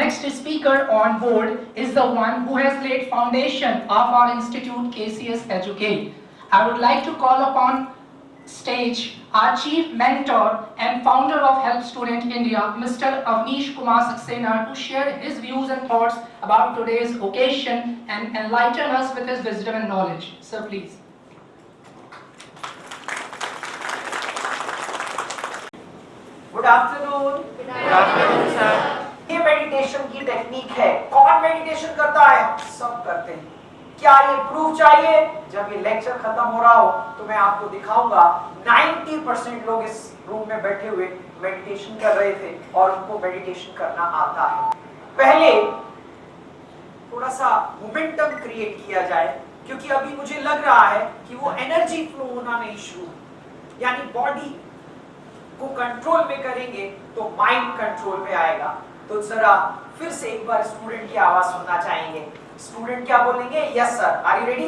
next speaker on board is the one who has laid foundation of our institute, KCS Educate. I would like to call upon stage our chief mentor and founder of Help Student India, Mr. Avnish Kumar Saxena, to share his views and thoughts about today's occasion and enlighten us with his wisdom and knowledge. Sir, please. Good afternoon. Good afternoon sir. ये meditation की technique है। कौन meditation करता है? सब करते हैं। क्या ये प्रूफ चाहिए? जब ये लेक्चर खत्म हो रहा हो तो मैं आपको दिखाऊंगा 90% लोग इस रूम में बैठे हुए मेडिटेशन कर रहे थे और उनको मेडिटेशन करना आता है। पहले थोड़ा सा मोमेंटम क्रिएट किया जाए, क्योंकि अभी मुझे लग रहा है कि वो एनर्जी फ्लो होना नहीं शुरू, यानी बॉडी को कंट्रोल में करेंगे तो माइंड कंट्रोल में आएगा। तो जरा फिर से एक बार स्टूडेंट की आवाज सुनना चाहेंगे। स्टूडेंट क्या बोलेंगे? Yes sir. Are you ready?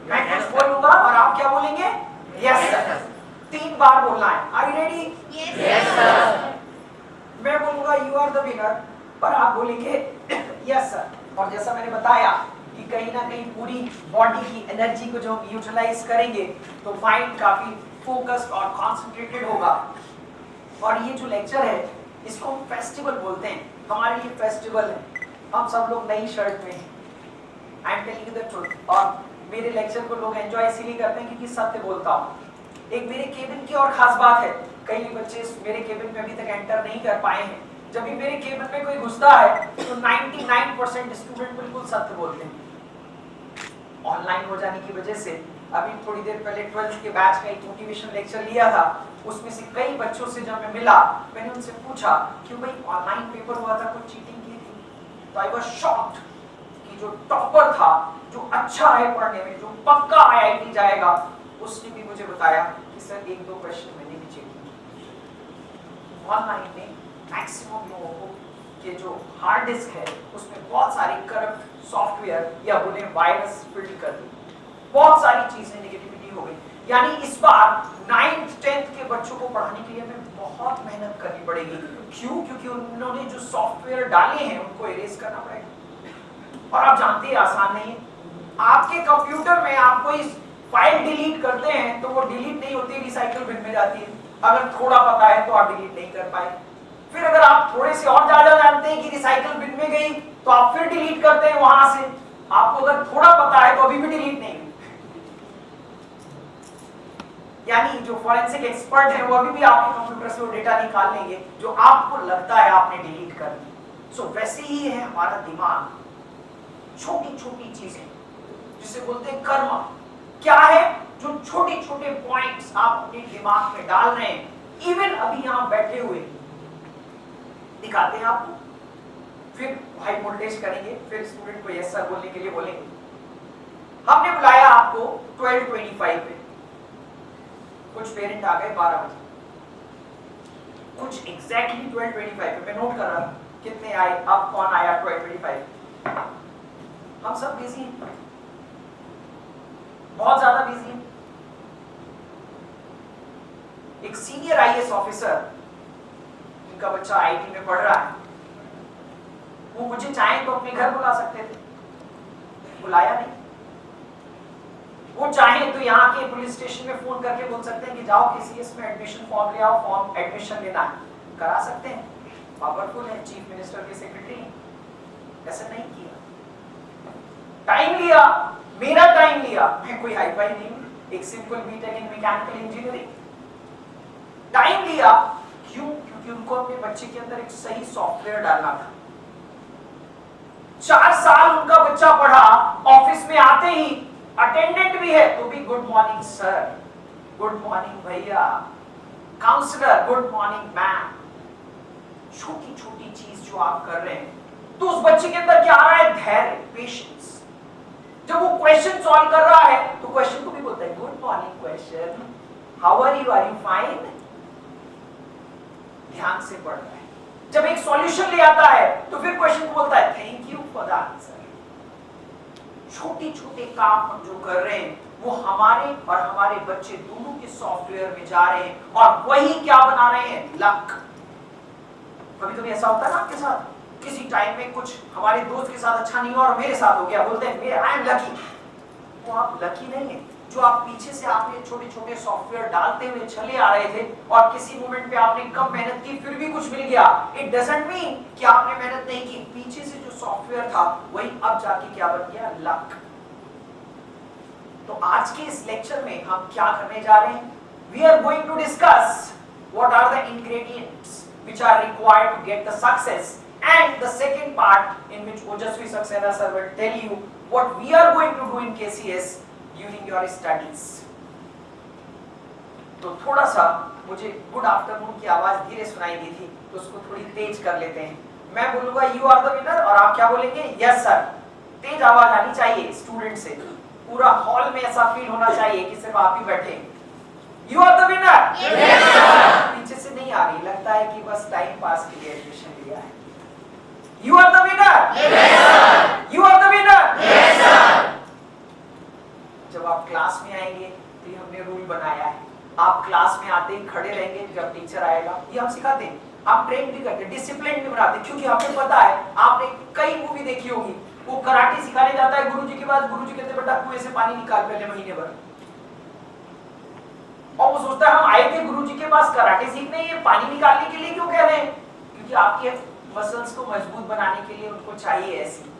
मैं कुछ बोलूंगा और आप क्या बोलेंगे? Yes sir. 3 बार बोलना है। Are you ready? Yes sir. मैं बोलूंगा यू आर द विनर और आप बोलेंगे यस सर। और जैसा मैंने बताया कि कहीं ना कहीं पूरी बॉडी की एनर्जी को जो हम यूटिलाइज करेंगे तो माइंड काफी फोकस्ड और कॉन्सेंट्रेटेड होगा। और ये जो लेक्चर है इसको हम फेस्टिवल बोलते हैं। हमारे लिए फेस्टिवल है। हम सब लोग नई शर्ट में हैं। I am telling you the truth. और मेरे लेक्चर को लोग एंजॉय इसीलिए करते हैं क्योंकि सत्य बोलता हूँ। एक मेरे केबिन की और खास बात है, कई बच्चे मेरे केबिन में अभी तक एंटर नहीं कर पाए हैं। जब भी मेरे केबिन में कोई घुसता है तो 99% स्टूडेंट बिल्कुल सत्य बोलते हैं। ऑनलाइन हो जाने की वजह से अभी थोड़ी देर पहले 12th के बैच का एक मोटिवेशन लेक्चर लिया था। उसमें से कई बच्चों से जब मैं मिला, मैंने उनसे पूछा कि भाई ऑनलाइन पेपर हुआ था, कुछ चीटिंग की थी? तो आई वाज शॉक्ड कि जो टॉपर था, जो अच्छा है पढ़ने में, जो पक्का आईआईटी जाएगा, उसने भी मुझे बताया कि सर 1-2 क्वेश्चन मैंने भी चेक किए। ऑनलाइन में मैक्सिमम लोगों को के जो हार्ड डिस्क है उसमें बहुत सारी करप्ट सॉफ्टवेयर या बोले वायरस फिल्ड कर दी, बहुत सारी चीजें नेगेटिविटी हो गई। यानी इस बार 9th 10th के बच्चों को पढ़ाने के लिए हमें बहुत मेहनत करनी पड़ेगी। क्यों? क्योंकि उन्होंने जो सॉफ्टवेयर डाले हैं उनको इरेज करना पड़ेगा। और आप जानते हैं आसान नहीं है। आपके कंप्यूटर में आप कोई फाइल डिलीट करते हैं तो वो डिलीट नहीं होती, रिसाइकल बिन में जाती है। अगर थोड़ा पता है तो आप डिलीट नहीं कर पाए। फिर अगर आप थोड़े से और ज्यादा जानते हैं कि रिसाइकल बिन में गई तो आप फिर डिलीट करते हैं वहां से। आपको अगर थोड़ा पता है तो अभी भी डिलीट नहीं। यानी जो फॉरेंसिक एक्सपर्ट है वो अभी भी आपके कंप्यूटर से वो डेटा निकाल लेंगे जो आपको लगता है आपने डिलीट कर दी। सो वैसे ही है हमारा दिमाग। छोटी छोटी चीजें जिसे बोलते हैं कर्म, क्या है? जो छोटे छोटे पॉइंट्स आप अपने दिमाग में डाल रहे हैं। इवन अभी यहां बैठे हुए दिखाते हैं आपको, फिर हाई वोल्टेज करेंगे, फिर स्टूडेंट को यस सर बोलने के लिए बोलेंगे। हमने बुलाया आपको 12:25 पे, कुछ पेरेंट आ गए 12 बजे, कुछ एग्जैक्टली 12:25 पे। मैं नोट कर रहा हूं कितने आए, अब कौन आया 12:25। हम सब बिजी हैं, बहुत ज्यादा बिजी हैं। एक सीनियर आईएएस ऑफिसर जिनका बच्चा आईटी में पढ़ रहा है, वो मुझे चाहे तो अपने घर बुला सकते थे, बुलाया नहीं। वो चाहे तो यहाँ के पुलिस स्टेशन में फोन करके बोल सकते हैं कि जाओ केसीएस में एडमिशन फॉर्म ले आओ, फॉर्म एडमिशन लेना है, करा सकते हैं। पावरफुल है, चीफ मिनिस्टर के सेक्रेटरी। ऐसा नहीं किया, टाइम लिया, मेरा टाइम लिया। मैं कोई हाई फाई नहीं हूं, एक simple BTech in mechanical engineering. Time लिया क्यों? क्योंकि उनको अपने बच्चे के अंदर एक सही सॉफ्टवेयर डालना था। 4 साल उनका बच्चा पढ़ा, ऑफिस में आते ही अटेंडेंट भी है तो भी good morning sir, good morning भैया, काउंसलर गुड मॉर्निंग मैम। छोटी छोटी चीज जो आप कर रहे हैं तो उस बच्चे के अंदर क्या आ रहा है? धैर्य, पेशेंस। जब वो क्वेश्चन सॉल्व कर रहा है तो क्वेश्चन को भी बोलता है good morning question, how are you fine. ध्यान से पढ़ रहा है। जब एक सॉल्यूशन ले आता है तो फिर क्वेश्चन को बोलता है thank you for the answer. छोटे छोटे काम हम जो कर रहे हैं वो हमारे और हमारे बच्चे दोनों के सॉफ्टवेयर में जा रहे हैं और वही क्या बना रहे हैं? लक। कभी कभी ऐसा होता है ना आपके साथ किसी टाइम में कुछ हमारे दोस्त के साथ अच्छा नहीं हुआ और मेरे साथ हो गया, बोलते हैं मेरे आई एम लकी। वो आप लकी नहीं है, जो आप पीछे से आपने छोटे छोटे सॉफ्टवेयर डालते हुए चले आ रहे थे और किसी मोमेंट पे आपने कम मेहनत की फिर भी कुछ मिल गया, इट डजंट मीन कि आपने मेहनत नहीं की। पीछे से जो सॉफ्टवेयर था वही अब जाके क्या बन गया, लक। तो आज के इस लेक्चर में हम क्या करने जा रहे हैं? We are going to discuss what are the ingredients which are required to get the success, and the second part in which Ojasvi Saxena sir will tell you what we are going to do in KCS during your studies. तो थोड़ा सा मुझे good afternoon की आवाज धीरे सुनाई दी थी, तो उसको थोड़ी तेज कर लेते हैं। मैं बोलूंगा यू आर द विनर और आप क्या बोलेंगे, यस सर। तेज आवाज आनी चाहिए स्टूडेंट से, पूरा हॉल में ऐसा फील होना चाहिए कि सिर्फ आप ही बैठे। यू आर द विनर, पीछे से नहीं आ रही, लगता है कि बस टाइम पास के लिए एडमिशन लिया है। You are the winner, you are the winner. जब आप क्लास में आएंगे तो ये हमने रूल बनाया है, आप क्लास में आते ही खड़े रहेंगे जब टीचर आएगा, ये हम सिखाते हैं, आप ट्रेन भी करते हैं, डिसिप्लिन भी बनाते हैं, क्योंकि हमें पता है, आपने कई मूवी देखी होगी, वो कराटे सिखाने जाता है गुरुजी के पास, गुरुजी कहते बेटा कुएं से पानी निकाल पहले महीने भर, और वो सोचता है हम आए थे गुरुजी के पास कराटे सीखने, ये पानी निकालने के लिए क्यों कह रहे हैं? क्योंकि आपके मसल्स को मजबूत बनाने के लिए उनको चाहिए ऐसी।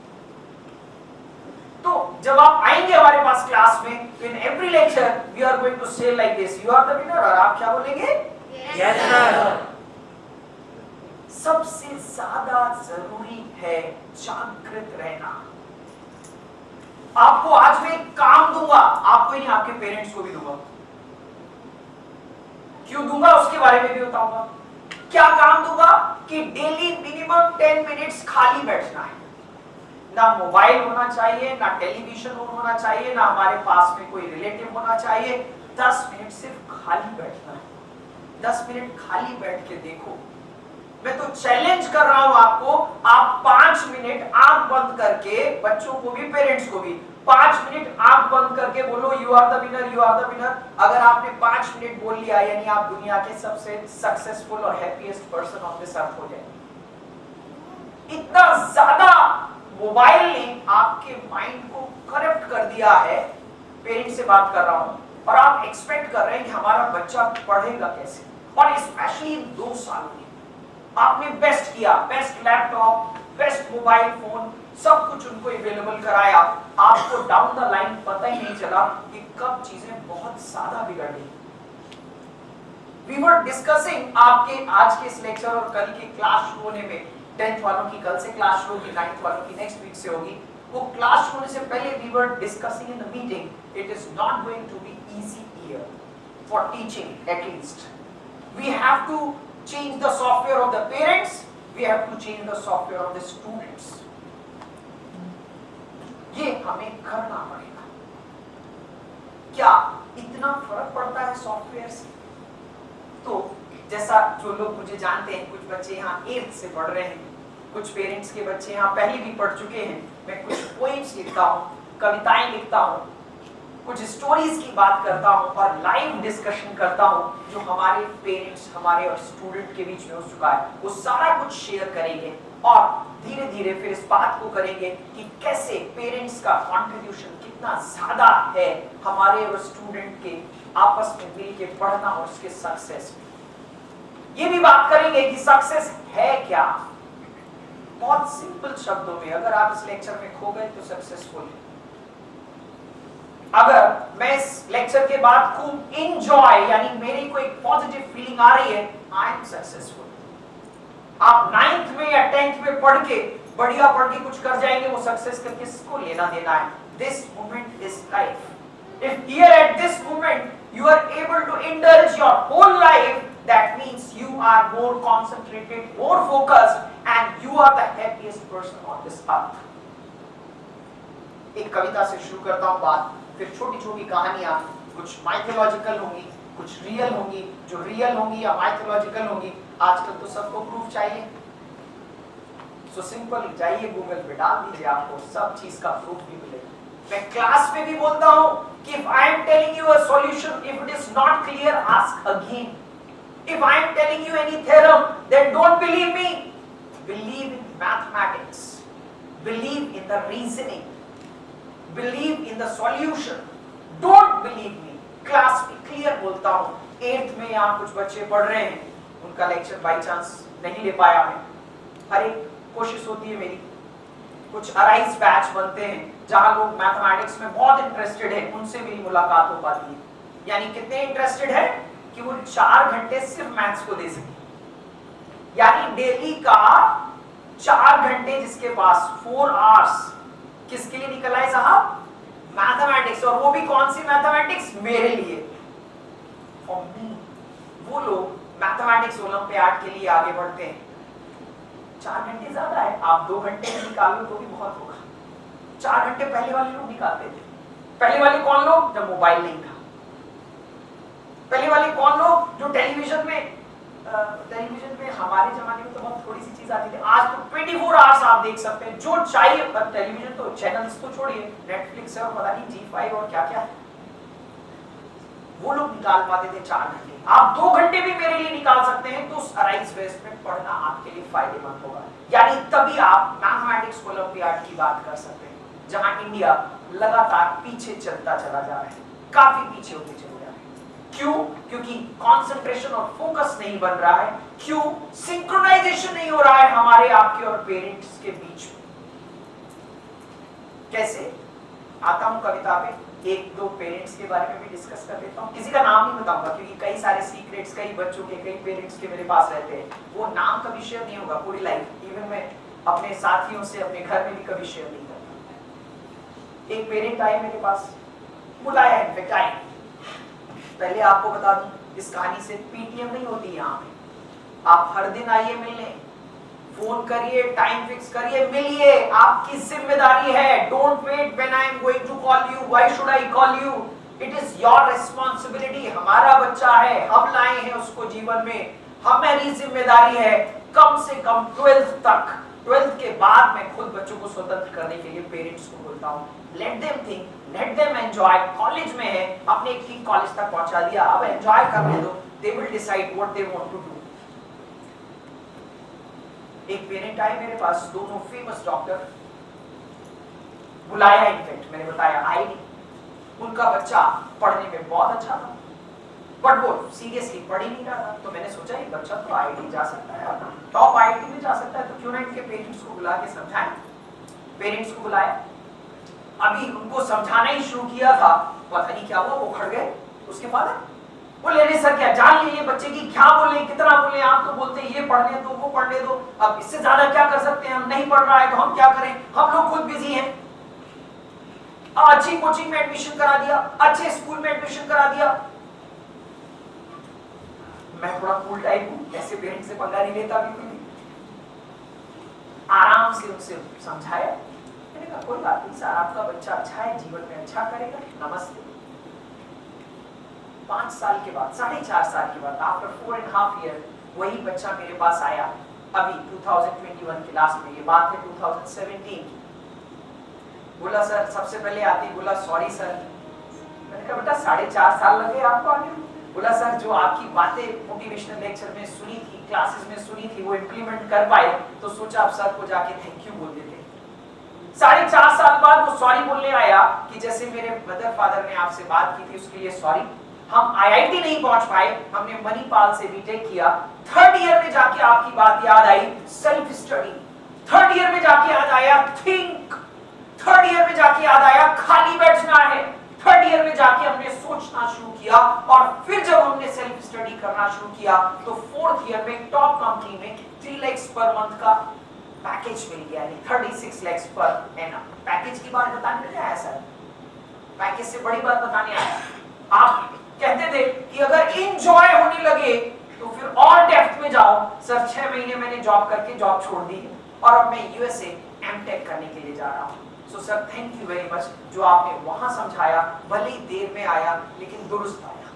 तो जब आप आएंगे हमारे पास क्लास में, in every lecture we are going to say like this, you are the winner, और आप क्या बोलेंगे, यस सर। सबसे ज्यादा जरूरी है जागृत रहना। आपको आज मैं एक काम दूंगा, आपको ही नहीं आपके पेरेंट्स को भी दूंगा। क्यों दूंगा उसके बारे में भी बताऊंगा। क्या काम दूंगा कि डेली मिनिमम 10 मिनट्स खाली बैठना है, ना मोबाइल होना चाहिए, ना टेलीविजन होना चाहिए, ना हमारे पास में कोई रिलेटिव होना चाहिए, 10 मिनट सिर्फ खाली बैठना है। 10 मिनट खाली बैठ के देखो। मैं तो चैलेंज कर रहा हूं आपको, आप 5 मिनट आंख बंद करके, बच्चों को भी पेरेंट्स को भी 5 मिनट आंख बंद करके बोलो you are the winner, you are the winner. अगर आपने 5 मिनट बोल लिया, यानी आप दुनिया के सबसे सक्सेसफुल और happiest person on this earth हो जाए। इतना ज्यादा मोबाइल ने आपके माइंड को करप्ट कर दिया है। पेरेंट्स से बात कर रहा हूं, और आप एक्सपेक्ट कर रहे हैं कि हमारा बच्चा पढ़ेगा कैसे, और स्पेशली 2 साल में आपने बेस्ट किया, best laptop, best mobile phone, सब कुछ उनको अवेलेबल कराया, आपको डाउन द लाइन पता ही नहीं चला कि कब चीजें बहुत ज्यादा बिगड़ गई। वी वर डिस्कसिंग आपके आज के इस लेक्चर और कल के क्लास शुरू होने में, 10th वालों की कल से क्लास शुरू होगी, 9th वालों की नेक्स्ट वीक से होगी। वो क्लास होने से पहले we were discussing in the meeting, it is not going to be easy year for teaching at least. We have to change the software of the parents, we have to change the software of the students. ये हमें करना पड़ेगा। क्या इतना फर्क पड़ता है software से? तो जैसा जो लोग मुझे जानते हैं, कुछ बच्चे यहाँ 8th से पढ़ रहे हैं, कुछ पेरेंट्स के बच्चे यहाँ पहले भी पढ़ चुके हैं। मैं कुछ पोएम्स लिखता हूँ, कविताएं लिखता हूँ, कुछ स्टोरीज की बात करता हूं और लाइव डिस्कशन करता हूं जो हमारे पेरेंट्स, हमारे और स्टूडेंट के बीच में हो चुका है। वो सारा कुछ शेयर करेंगे और धीरे धीरे फिर इस बात को करेंगे कि कैसे पेरेंट्स का कंट्रीब्यूशन कितना ज्यादा है हमारे और स्टूडेंट के आपस में मिल के पढ़ना और उसके सक्सेस में। ये भी बात करेंगे कि सक्सेस है क्या। बहुत सिंपल शब्दों में, अगर आप इस लेक्चर में खो गए तो सक्सेसफुल है। अगर मैं इस लेक्चर के बाद खूब एंजॉय, यानी मेरी को एक पॉजिटिव फीलिंग आ रही है, आई एम सक्सेसफुल। आप 9th में या 10th में पढ़ के बढ़िया पढ़ के कुछ कर जाएंगे, वो सक्सेस का किसको लेना देना है? This moment is life. If here at this moment you are able to indulge your whole life, that means you are more concentrated, more focused, and you are the happiest person on this earth. एक कविता से शुरू करता हूँ बात, फिर छोटी छोटी कहानियां, कुछ माइथोलॉजिकल होंगी, कुछ रियल होंगी। जो रियल होंगी या माइथोलॉजिकल होंगी, आजकल तो सबको प्रूफ चाहिए, सो सिंपल जाइए गूगल पे डाल दीजिए, आपको सब चीज का प्रूफ भी मिलेगा। मैं क्लास में भी बोलता हूं कि if I am telling you a solution, if it is not clear, ask again. If I am telling you any theorem, then don't believe me, believe in mathematics, believe in the reasoning, believe in the solution, don't believe me. Class में clear बोलता हूँ, 8th में यहाँ कुछ बच्चे पढ़ रहे हैं, उनका लेक्चर बाई चांस नहीं ले पाया मैं, अरे कोशिश होती है मेरी, कुछ अराइज बैच बनते हैं जहां लोग मैथमेटिक्स में बहुत इंटरेस्टेड है, उनसे मेरी मुलाकात हो पाती है। यानी कितने इंटरेस्टेड है कि वो 4 घंटे सिर्फ मैथ्स को दे सके, यानी डेली का 4 घंटे जिसके पास 4 आवर्स किसके लिए निकल आए साहब? मैथमेटिक्स, और वो भी कौन सी मैथमेटिक्स? मेरे लिए, फॉर मी। वो लोग मैथमेटिक्स ओलंपियाड के लिए आगे बढ़ते हैं। 4 घंटे ज्यादा है, आप 2 घंटे निकाल लो तो भी बहुत होगा। 4 घंटे पहले वाले लोग निकालते थे। पहले वाले कौन लोग? जब मोबाइल नहीं था। पहले वाले कौन लोग? जो टेलीविजन में हमारे जमाने में तो बहुत थोड़ी सी चीज आती थी, आज तो 24 आवर्स आप देख सकते हैं जो चाहिए। टेलीविजन तो चैनल्स तो छोड़िए, नेटफ्लिक्स है और पता नहीं G5 और क्या क्या, वो लोग निकाल पाते थे 4 घंटे। आप 2 घंटे भी मेरे लिए निकाल सकते हैं तो उस अराइज बेस में पढ़ना आपके लिए फायदेमंद होगा। यानी तभी आप मैथमेटिक्स ओलंपियाड की बात कर सकते हैं, जहां इंडिया लगातार पीछे चलता चला जा रहा है, काफी पीछे होते चले जा रहे हैं। क्यों? क्योंकि कंसंट्रेशन और फोकस नहीं बन रहा है। क्यों? सिंक्रोनाइजेशन नहीं हो रहा है हमारे, आपके और पेरेंट्स के बीच में। कैसे? आता हूं कविता पे, 1-2 पेरेंट्स के बारे में भी डिस्कस कर लेता हूं। किसी का नाम नहीं बताऊंगा क्योंकि कई सारे सीक्रेट्स कई बच्चों के, कई पेरेंट्स के मेरे पास रहते हैं, वो नाम कभी शेयर नहीं होगा पूरी लाइफ। इवन मैं अपने साथियों से अपने घर में भी कभी शेयर नहीं करता। एक पेरेंट आए मेरे पास, बुलाया, इनफेक्ट आए। पहले आपको बता दूं, इस कहानी से पीटीएम नहीं होती यहाँ पे। आप हर दिन आइए मिलने, फोन करिए, टाइम फिक्स करिए, मिलिए, आपकी जिम्मेदारी है। Don't wait when I am going to call you, why should I call you? It is your responsibility. हमारा बच्चा है, हम लाए हैं उसको जीवन में, हमारी जिम्मेदारी है। कम से कम 12th तक, 12th के बाद मैं खुद बच्चों को स्वतंत्र करने के लिए पेरेंट्स को बोलता हूँ, let them think, let them enjoy. College में है, अपने ठीक कॉलेज तक पहुंचा दिया, अब एंजॉय करने दो, they will decide what they want to do. एक पेरेंट आए मेरे पास, दोनों फेमस डॉक्टर, बुलाया, इनफेक्ट मैंने बताया, आई नहीं। उनका बच्चा पढ़ने में बहुत अच्छा था, बट वो सीरियसली पढ़ ही नहीं रहा था। तो मैंने सोचा ये बच्चा तो आईआईटी जा सकता है, टॉप आईआईटी में जा सकता है, तो क्यों ना इनके पेरेंट्स को बुला के समझाएं। पेरेंट्स को बुलाया, अभी उनको समझाना ही शुरू किया था, पता नहीं क्या हुआ, वो खड़ गए। उसके फादर बोले, अरे सर क्या जान लीजिए बच्चे की, क्या बोले, कितना बोले, आप तो बोलते हैं ये पढ़ने दो, वो पढ़ने दो, अब इससे ज्यादा क्या कर सकते हैं? हम नहीं पढ़ रहा है तो हम क्या करें, हम लोग खुद बिजी हैं। अच्छी कोचिंग में एडमिशन करा दिया, अच्छे स्कूल में एडमिशन करा दिया। मैं थोड़ा कूल टाइप हूं, ऐसे पेरेंट्स से पंगा नहीं लेता बिल्कुल भी। आराम से उनसे समझाया, मैंने कहा कोई बात नहीं सर, आपका बच्चा अच्छा है, जीवन में अच्छा करेगा, नमस्ते। 5 साल के बाद, 4.5 साल के बाद, आफ्टर 4.5 ईयर, वही बच्चा मेरे पास आया। अभी 2021 के लास्ट में, ये बात है 2017। बोला सर, सबसे पहले आते ही बोला सॉरी सर। मैंने कहा बेटा 4.5 साल लगे आपको आने? बोला सर जो आपकी बातें मोटिवेशनल लेक्चर में सुनी थी, क्लासेस में सुनी थी, वो इम्प्लीमेंट कर पाए तो सोचा आप सर को जाके थैंक यू बोल देते। 4.5 साल बाद वो सॉरी बोलने आया कि जैसे मेरे मदर फादर ने आपसे बात की थी उसके लिए सॉरी, हम आईआईटी नहीं पहुंच पाए, हमने मणिपाल से बीटेक किया, 3rd ईयर में जाके आपकी बात याद आई, सेल्फ स्टडी। 3rd ईयर में जाके याद आया थिंक, 3rd ईयर में जाके याद आया खाली बैठना है, 3rd ईयर में जाके हमने सोचना शुरू किया, और फिर जब हमने सेल्फ स्टडी करना शुरू किया तो 4th ईयर में टॉप कंपनी में 3 lakhs पर मंथ का पैकेज मिल गया, यानी 36 lakhs पर एनम। पैकेज की बात बताने नहीं आया सर, पैकेज से बड़ी बात बताने आया। आप कहते थे कि अगर इंजॉय होने लगे तो फिर और डेप्थ में जाओ। सर 6 महीने मैंने जॉब करके जॉब छोड़ दी और अब मैं यूएसए एमटेक करने के लिए जा रहा हूँ। So sir thank you very much, जो आपने वहां समझाया, भले ही देर में आया लेकिन दुरुस्त आया।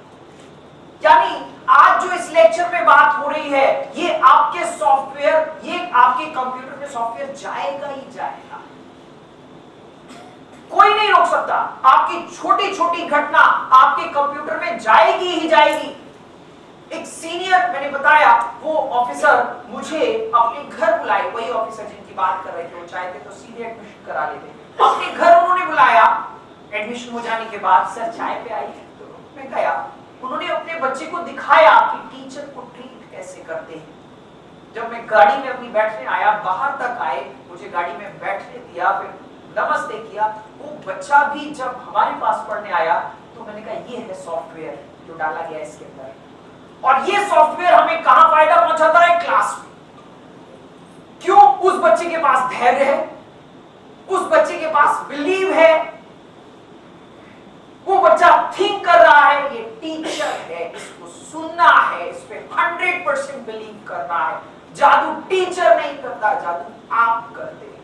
यानी आज जो इस लेक्चर में बात हो रही है, ये आपके सॉफ्टवेयर, ये आपके कंप्यूटर में सॉफ्टवेयर जाएगा ही जाएगा, कोई नहीं रोक सकता। आपकी छोटी छोटी घटना आपके कंप्यूटर में जाएगी ही जाएगी। एक सीनियर मैंने बताया वो ऑफिसर मुझे अपने घर बुलाए, वही ऑफिसर जिनकी बात कर रहे थे, वो चाहते तो सीधे एडमिशन करा लेते। अपने घर उन्होंने बुलाया, एडमिशन हो जाने के बाद सर चाय पे आई, तो मैं गया, उन्होंने अपने बच्चे को दिखाया कि टीचर को ट्रीट कैसे करते हैं। जब मैं गाड़ी में अपनी बैठने आया, बाहर तक आए, मुझे गाड़ी में बैठने दिया, फिर नमस्ते किया, वो बच्चा भी जब हमारे पास पढ़ने आया तो मैंने कहा ये है सॉफ्टवेयर जो डाला गया इसके अंदर, और ये सॉफ्टवेयर हमें कहां फायदा पहुंचाता है? क्लास में। क्यों? उस बच्चे के पास धैर्य है, उस बच्चे के पास बिलीव है, वो बच्चा थिंक कर रहा है, ये टीचर है, इसको सुनना है, इस पे 100% बिलीव करना है। जादू टीचर नहीं करता, जादू आप करते हैं।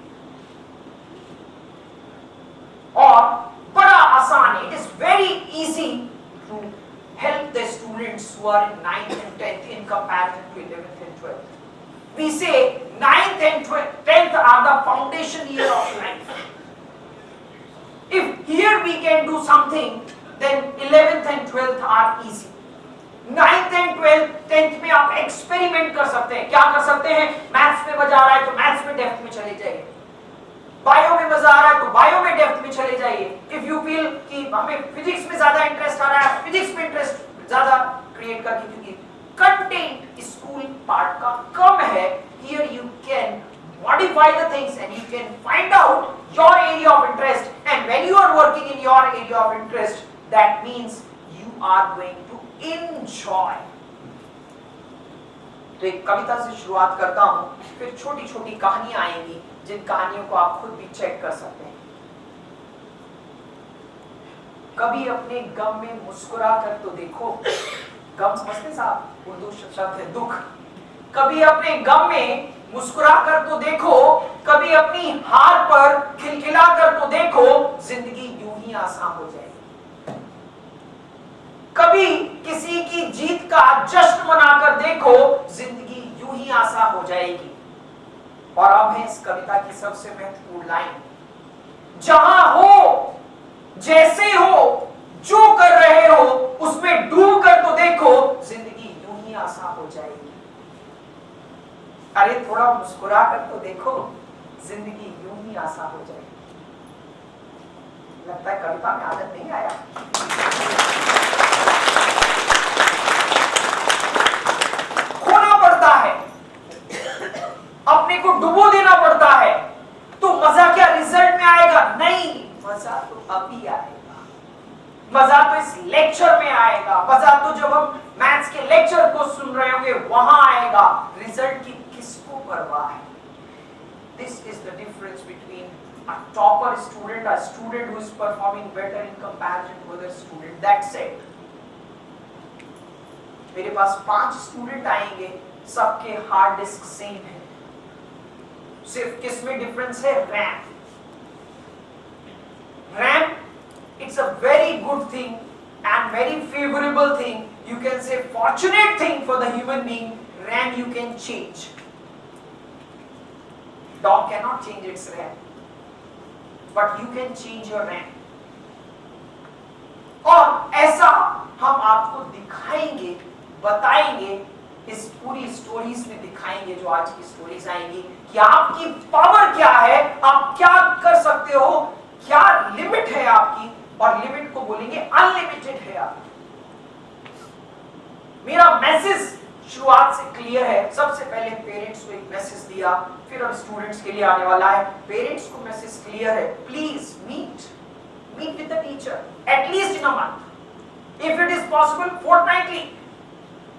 और बड़ा आसान है, it is very easy to help the students who are in 9th and 10th in comparison to 11th and 12th. We say 9th and 10th are the foundation year of life. If here we can do something, then 11th and 12th are easy. 9th and 12th, 10th में आप experiment कर सकते हैं। क्या कर सकते हैं? Maths में मजा आ रहा है तो मैथ्स में डेप्थ में चले जाइए, बायो में मजा आ रहा है तो बायो में डेप्थ में चले जाइए। इफ यू फील कि हमें फिजिक्स में ज्यादा इंटरेस्ट आ रहा है, फिजिक्स में इंटरेस्ट ज्यादा क्रिएट करके, क्योंकि कंटेंट स्कूल पार्ट का कम है, here you can modify the things and you can find out your area of interest, and when you are working in your area of interest, that means you are going to enjoy. तो एक कविता से शुरुआत करता हूं, फिर छोटी छोटी कहानियां आएंगी जिन कहानियों को आप खुद भी चेक कर सकते हैं। कभी अपने गम में मुस्कुरा कर तो देखो, गम समझते साहब, उर्दू शब्द है दुख। कभी अपने गम में मुस्कुरा कर तो देखो, कभी अपनी हार पर खिलखिला कर तो देखो, जिंदगी यूं ही आसान हो जाएगी। कभी किसी की जीत का जश्न मनाकर देखो, जिंदगी यूं ही आसान हो जाएगी। और अब है इस कविता की सबसे महत्वपूर्ण लाइन, जहां हो, जैसे हो, जो कर रहे हो, उसमें डूब कर तो देखो, जिंदगी यूं ही आसान हो जाएगी। अरे थोड़ा मुस्कुरा कर तो देखो, जिंदगी यूं ही आसान हो जाएगी। लगता है कविता में आदत नहीं आया। खोना पड़ता है, अपने को डुबो देना पड़ता है, तो मजा क्या रिजल्ट में आएगा? नहीं, मजा तो अभी आएगा, मजा तो इस लेक्चर में आएगा, मजा तो जब हम मैथ्स के लेक्चर को सुन रहे होंगे वहां आएगा। रिजल्ट की किसको परवाह है? This is the difference between a topper student, a student who is performing better in comparison to other student. That's it. मेरे पास 5 स्टूडेंट आएंगे, सबके हार्ड डिस्क सेम है, सिर्फ किसमें डिफरेंस है? RAM. RAM, it's a very good thing and very favorable thing. You can say fortunate thing for the human being. RAM you can change. Dog cannot change its RAM, but you can change your RAM. और ऐसा हम आपको दिखाएंगे, बताएंगे, इस पूरी stories में दिखाएंगे जो आज की स्टोरीज आएंगी, कि आपकी पावर क्या है, आप क्या कर सकते हो, क्या लिमिट है आपकी, और लिमिट को बोलेंगे अनलिमिटेड है आप। मेरा मैसेज शुरुआत से क्लियर है। सबसे पहले पेरेंट्स को एक मैसेज दिया, फिर अब स्टूडेंट्स के लिए आने वाला है। पेरेंट्स को मैसेज क्लियर है, please meet with the teacher at least in a month, if it is possible fortnightly,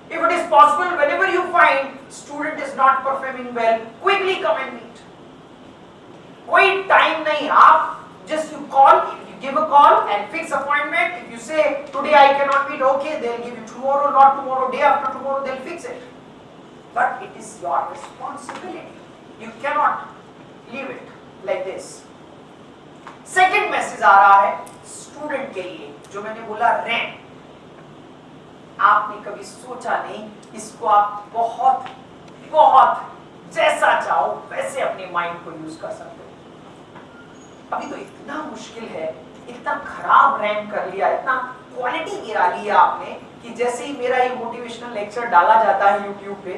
if it is possible whenever you find student is not performing well, quickly come and meet. कोई time नहीं, आप just you call, you give a call and fix appointment. If you say today I cannot meet, okay, they'll give you tomorrow, not tomorrow, day after tomorrow, they'll fix it. But it is your responsibility. You cannot leave it like this. Second message आ रहा है student के लिए, जो मैंने बोला rank. आपने कभी सोचा नहीं, इसको आप बहुत बहुत जैसा चाहो वैसे अपने माइंड को यूज कर सकते हो। अभी तो इतना मुश्किल है, इतना खराब रैंक कर लिया, इतना क्वालिटी गिरा ली है आपने कि जैसे ही मेरा ये मोटिवेशनल लेक्चर डाला जाता है YouTube पे,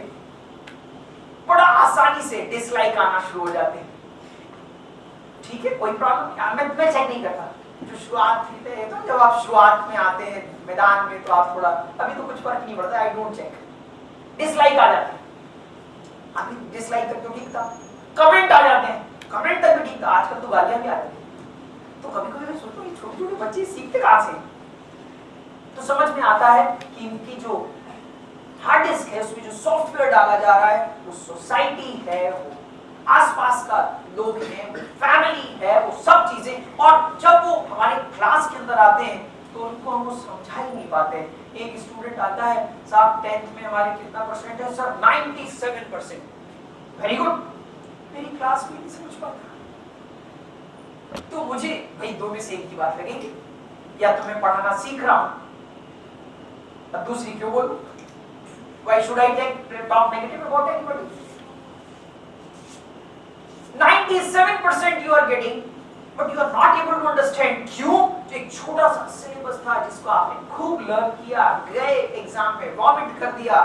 बड़ा आसानी से डिसलाइक आना शुरू हो जाते हैं। ठीक है, कोई प्रॉब्लम नहीं, मैं चेक नहीं करता। जो शुरुआत थी तो जब आप शुरुआत में आते हैं मैदान में तो आप थोड़ा, अभी तो कुछ फर्क नहीं पड़ता, आई डोंट चेक। डिसलाइक आ जाते हैं, अभी डिसलाइक तक तो ठीक था, कमेंट आ जाते हैं, कमेंट तक भी ठीक था, आजकल तो गालियां भी आ जाती हैं। तो कभी कभी मैं सोचता हूँ ये छोटे छोटे बच्चे सीखते कहाँ से? तो समझ में आता है कि इनकी जो हार्ड डिस्क है उसमें जो सॉफ्टवेयर डाला जा रहा है वो सोसाइटी है, वो आसपास का लोग हैं, फैमिली है, वो सब चीजें। और जब वो हमारे क्लास के अंदर आते हैं तो उनको हम वो समझा ही नहीं पाते। एक स्टूडेंट आता है, साहब 10th में हमारे कितना परसेंट है? सर 97%। Very good. मेरी क्लास में नहीं समझ पाता। तो मुझे भाई दो में से एक की बात लगेगी, या तो मैं पढ़ाना सीख रहा हूं, अब दूसरी क्यों बोलूं? Why should I talk negative about anybody? 97% you are getting, but you are not able to understand क्यों? तो एक छोटा सा सिलेबस था जिसको आपने खूब लर्न किया, गए एग्जाम में वॉमिट कर दिया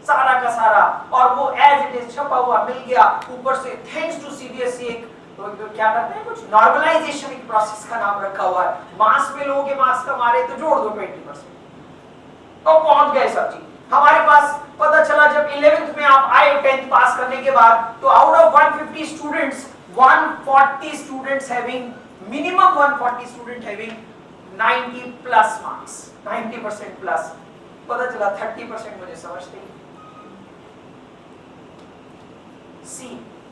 सारा का सारा, और वो एज इट इज छपा हुआ मिल गया। ऊपर से थैंक्स टू सीबीएसई एक तो क्या करते हैं, कुछ नॉर्मलाइजेशन एक प्रोसेस का नाम रखा हुआ है। मार्क्स में लोगों के मार्क्स का मारे तो जोड़ दो 20%, और पहुंच गए सब चीज। हमारे पास पता चला जब 11th में आप आए 10th पास करने के बाद, तो out of 150 students 140 students having minimum 140 student having 90 plus marks, 90% plus. पता चला 30% मुझे समझते ही। सी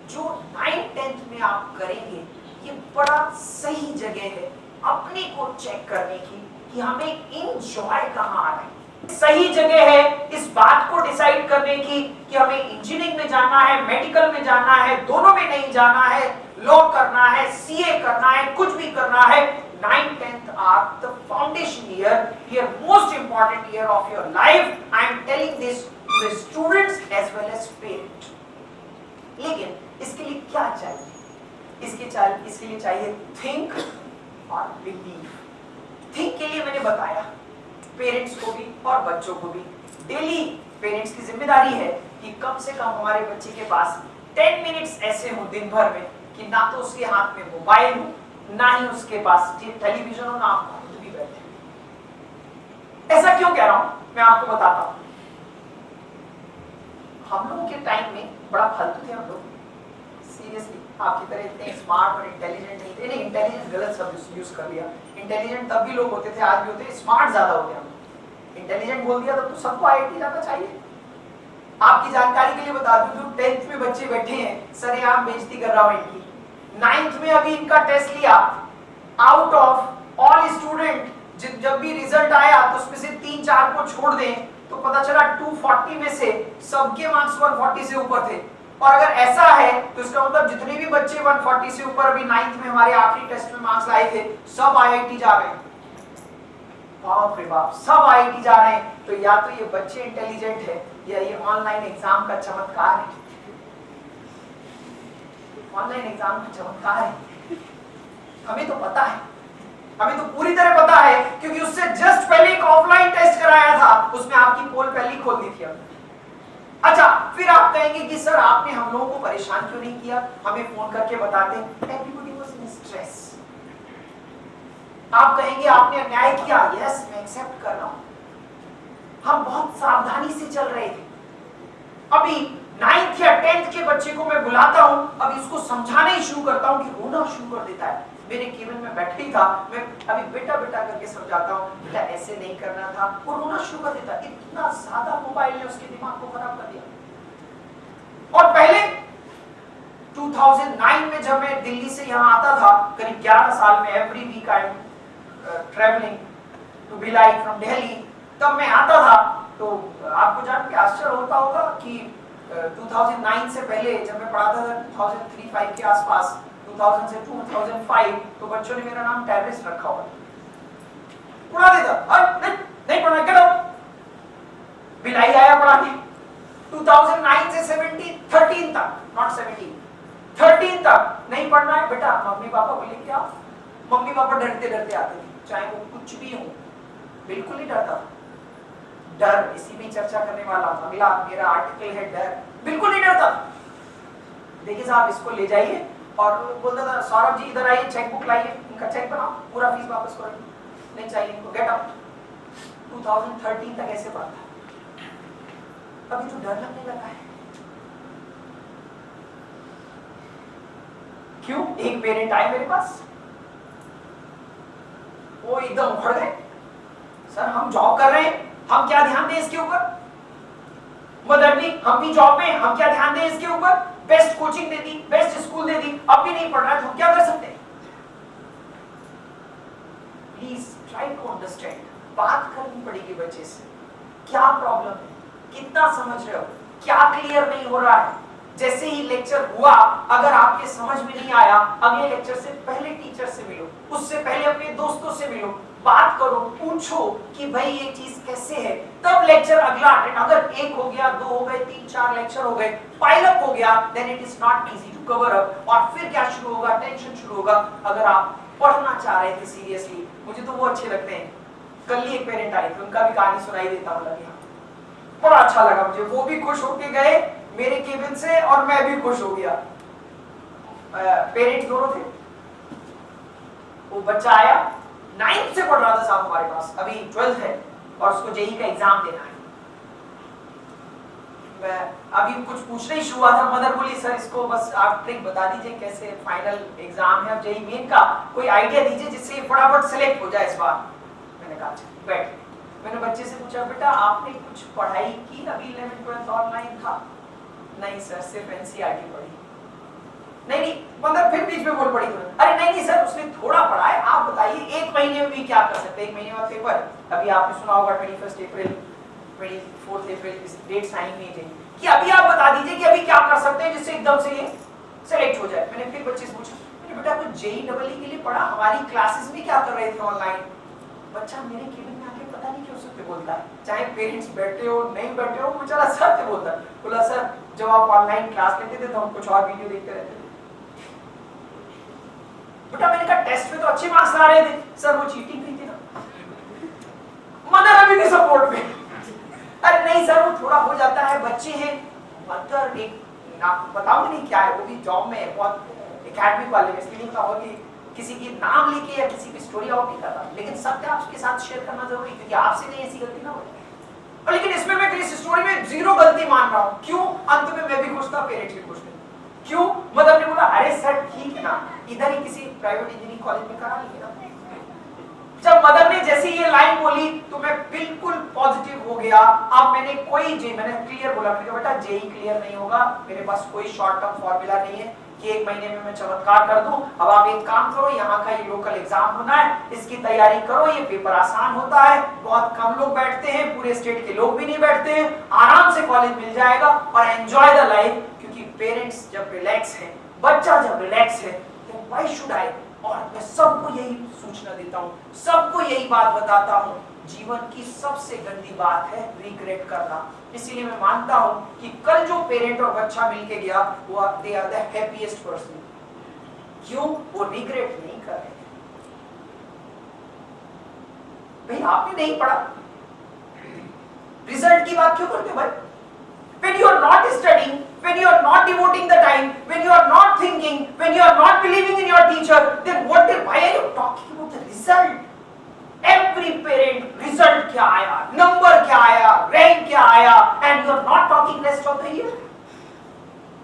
जो 9th 10th में आप करेंगे ये बड़ा सही जगह है अपने को चेक करने की कि हमें एंजॉय कहां आ रहा है। सही जगह है इस बात को डिसाइड करने की कि हमें इंजीनियरिंग में जाना है, मेडिकल में जाना है, दोनों में नहीं जाना है, लॉ करना है, सीए करना है, कुछ भी करना है। 9th 10th are the foundation year most important year of your life. I am telling this to the students as well as parents. लेकिन इसके लिए क्या चाहिए? इसके लिए चाहिए थिंक और बिलीव। थिंक के लिए मैंने बताया पेरेंट्स को भी और बच्चों को भी डेली पेरेंट्स की जिम्मेदारी है कि कम से कम हमारे बच्चे के पास 10 मिनट्स ऐसे हो दिन भर में कि ना तो उसके हाथ में मोबाइल हो, ना ही उसके पास टेलीविजन हो, ना आप खुद भी बैठे। ऐसा क्यों कह रहा हूं मैं आपको बताता हूं। हम लोगों के टाइम में बड़ा फालतू थे हम लोग, सीरियसली आपकी तरह इतने स्मार्ट और इंटेलिजेंट नहीं थे। नहीं, इंटेलिजेंस गलत शब्द यूज कर लिया। इंटेलिजेंट तब भी लोग होते थे, आज भी होते हैं, स्मार्ट ज्यादा होते हैं। इंटेलिजेंट बोल दिया तो सबको आईआईटी जाना चाहिए। आपकी जानकारी के लिए बता दूं, जो 10th में बच्चे बैठे हैं, सरेआम बेइज्जती कर रहा हूं इनकी। 9th में अभी इनका टेस्ट लिया, आउट ऑफ ऑल स्टूडेंट जब भी रिजल्ट आया तो उसमें से 3-4 को छोड़ दें तो पता चला 240 में से सबके मार्क्स 140 से ऊपर थे। और अगर ऐसा है तो इसका मतलब जितने भी बच्चे 140 से ऊपर अभी 9th में हमारे आखिरी टेस्ट में मार्क्स लाए थे, सब आईआईटी जा रहे हैं। बाप रे बाप, सब आईआईटी जा रहे हैं। तो या तो ये बच्चे इंटेलिजेंट है या ये ऑनलाइन एग्जाम का चमत्कार है। ऑनलाइन एग्जाम का चमत्कार है। हमें तो पता है, हमें तो पूरी तरह पता है, क्योंकि उससे जस्ट पहले एक ऑफलाइन टेस्ट कराया था, उसमें आपकी पोल पहले ही खोल दी थी हमने। अच्छा, फिर आप कहेंगे कि सर आपने हम लोगों को परेशान क्यों नहीं किया, हमें फोन करके बताते। Everybody was in stress. आप कहेंगे आपने अन्याय किया, यस मैं एक्सेप्ट कर रहा हूं। हम बहुत सावधानी से चल रहे थे। अभी 9th या 10th के बच्चे को मैं बुलाता हूं, अभी उसको समझाना ही शुरू करता हूं कि रोना शुरू कर देता है। मेरे केबिन में बैठे ही था, मैं अभी बेटा बेटा करके समझाता हूं, बेटा ऐसे नहीं करना था, वो रोना शुरू कर देता। इतना ज्यादा मोबाइल ने उसके दिमाग को खराब कर दिया। और पहले 2009 में जब मैं दिल्ली से यहाँ आता था, करीब 11 साल में every week I am travelling to Bhilai from Delhi, तब मैं आता था तो आपको जान के आश्चर्य होता होगा कि 2009 से पहले जब मैं पढ़ाता था 2003-05 के आसपास, 2000 से 2005, तो बच्चों ने मेरा नाम टेररिस्ट रखा हुआ, उड़ा देता। नहीं पढ़ना, गेट आउट। भिलाई आया पढ़ाने 2009 से 13 तक, नॉट 17, 13 तक नहीं पढ़ना है बेटा, मम्मी पापा बोले क्या, मम्मी पापा डरते डरते आते थे, चाहे वो कुछ भी हो, बिल्कुल नहीं डरता। डर इसी में चर्चा करने वाला हूं, अगला मेरा आर्टिकल है डर। बिल्कुल नहीं डरता। देखिए साहब इसको ले जाइए और बोलता था सौरभ जी इधर आइए, चेक बुक लाइए, इनका चेक बनाओ, पूरा फीस वापस करो, नहीं चाहिए इनको, गेट आउट। 2013 तक ऐसे पढ़ा था। अभी तो डर लगने लगा है। क्यों? एक पेरेंट आए मेरे पास, वो एकदम उखड़ गए, सर हम जॉब कर रहे हैं, हम क्या ध्यान दें इसके ऊपर? मदर भी, हम भी जॉब में, हम क्या ध्यान दें इसके ऊपर? बेस्ट कोचिंग दे दी, बेस्ट स्कूल दे दी, अब भी नहीं पढ़ रहा है तो हम क्या कर सकते हैं? Please try to understand. बात करनी पड़ेगी बच्चे से, क्या प्रॉब्लम है, कितना समझ रहे हो, क्या क्लियर नहीं हो रहा है। जैसे ही लेक्चर हुआ, अगर आपके समझ में नहीं आया, अगले लेक्चर से पहले टीचर से मिलो, उससे पहले अपने दोस्तों से मिलो, बात करो, पूछो कि भाई ये चीज कैसे है, तब लेक्चर अगला अटेंड। अगर एक हो गया, दो हो गए, तीन चार लेक्चर हो गए, पाइल अप हो गया, then it is not easy to cover up. और फिर क्या शुरू होगा? टेंशन शुरू होगा। अगर आप पढ़ना चाह रहे थे सीरियसली, मुझे तो वो अच्छे लगते हैं। कल ही एक पेरेंट आए थे, उनका भी कहानी सुनाई देता हूं, लगे बड़ा अच्छा लगा मुझे, वो भी खुश होके गए मेरे केबिन से और मैं भी खुश हो गया। पेरेंट्स दोनों थे। वो बच्चा आया, 9th से पढ़ रहा था साहब हमारे पास, अभी 12th है और उसको जेई का एग्जाम देना है। मैं अभी कुछ पूछना ही शुरू हुआ था, मदर बोली सर इसको बस आप ट्रिक बता दीजिए कैसे, फाइनल एग्जाम है अब जेई मेन का, कोई आइडिया दीजिए जिससे फटाफट सिलेक्ट हो जाए इस बार। मैंने कहा बैठ। मैंने बच्चे से पूछा बेटा आपने कुछ पढ़ाई की? अभी 11th 12th ऑनलाइन था। नहीं सर सिर्फ एनसीईआरटी पढ़ी। नहीं मतलब फिर बीच में बोल पड़ी। अरे नहीं सर उसने थोड़ा पढ़ा है, आप बताइए एक महीने में भी क्या कर सकते हैं? एक महीने बाद पेपर। अभी आपने सुना होगा 21 अप्रैल 24 अप्रैल इस डेट्स आएंगी कि अभी आप बता दीजिए कि अभी क्या कर सकते हैं जिससे एकदम से ये सेलेक्ट हो जाए। मैंने फिर बच्चे से पूछा, मैंने बेटा कुछ जेईई के लिए पढ़ा? हमारी क्लासेस में क्या कर रहे थे ऑनलाइन? बच्चा मेरे केबिन में आके पता नहीं क्यों सत्य बोलता है, चाहे पेरेंट्स बैठे हो नहीं बैठे हो, बेचारा सत्य बोलता है। बोला सर जब आप ऑनलाइन क्लास लेते थे तो हम कुछ और वीडियो देखते रहते थे। बेटा मैंने कहा टेस्ट में तो अच्छे मार्क्स ला रहे थे। सर वो चीटिंग नहीं थी ना। मदर अभी भी सपोर्ट में। अरे नहीं सर वो थोड़ा हो जाता है, बच्चे हैं। मदर एक बताऊंगा नहीं क्या है, वो भी जॉब में है, बहुत एकेडमिक वाले में, इसलिए नहीं बताऊंगा कि किसी की नाम लेके या किसी की स्टोरी आउट नहीं करता, लेकिन सत्य आपके साथ शेयर करना जरूरी है क्योंकि आपसे नहीं ऐसी गलती ना हो। और लेकिन इसमें मैं इस स्टोरी में जीरो गलती मान रहा हूं। क्यों? अंत में मैं भी खुश था, पेरेंट्स भी खुश थे। क्यों? मदर ने बोला अरे सर ठीक है ना, इधर ही किसी प्राइवेट इंजीनियरिंग कॉलेज में करा लीजिए ना। जब मदर ने जैसे ये लाइन बोली तो मैं बिल्कुल पॉजिटिव हो गया। अब मैंने क्लियर बोला, मैंने कहा बेटा जेई क्लियर नहीं होगा, मेरे पास कोई शॉर्ट टर्म फॉर्मूला नहीं है कि एक महीने में मैं चमत्कार कर दूं। अब आप एक काम करो, यहाँ का ये लोकल एग्जाम होना है, इसकी तैयारी करो, ये पेपर आसान होता है, बहुत कम लोग बैठते हैं, पूरे स्टेट के लोग भी नहीं बैठते हैं, आराम से कॉलेज मिल जाएगा और एंजॉय द लाइफ। क्योंकि पेरेंट्स जब रिलैक्स है, बच्चा जब रिलैक्स है तो व्हाई शुड आई। और मैं सबको यही सूचना देता हूँ, सबको यही बात बताता हूँ, जीवन की सबसे गंदी बात है रिग्रेट करना। इसीलिए मैं मानता हूं कि कल जो पेरेंट और बच्चा मिलके गया वो they are the happiest person. क्यों? वो रिग्रेट नहीं कर रहे। भाई आपने नहीं पढ़ा, रिजल्ट की बात क्यों करते भाई? When you are not studying, when you are not devoting the time, when you are not thinking, when you are not believing in your teacher, then why are you talking about the result? Every parent, result क्या आया, number क्या आया, rank क्या आया, and you are not talking rest of the year.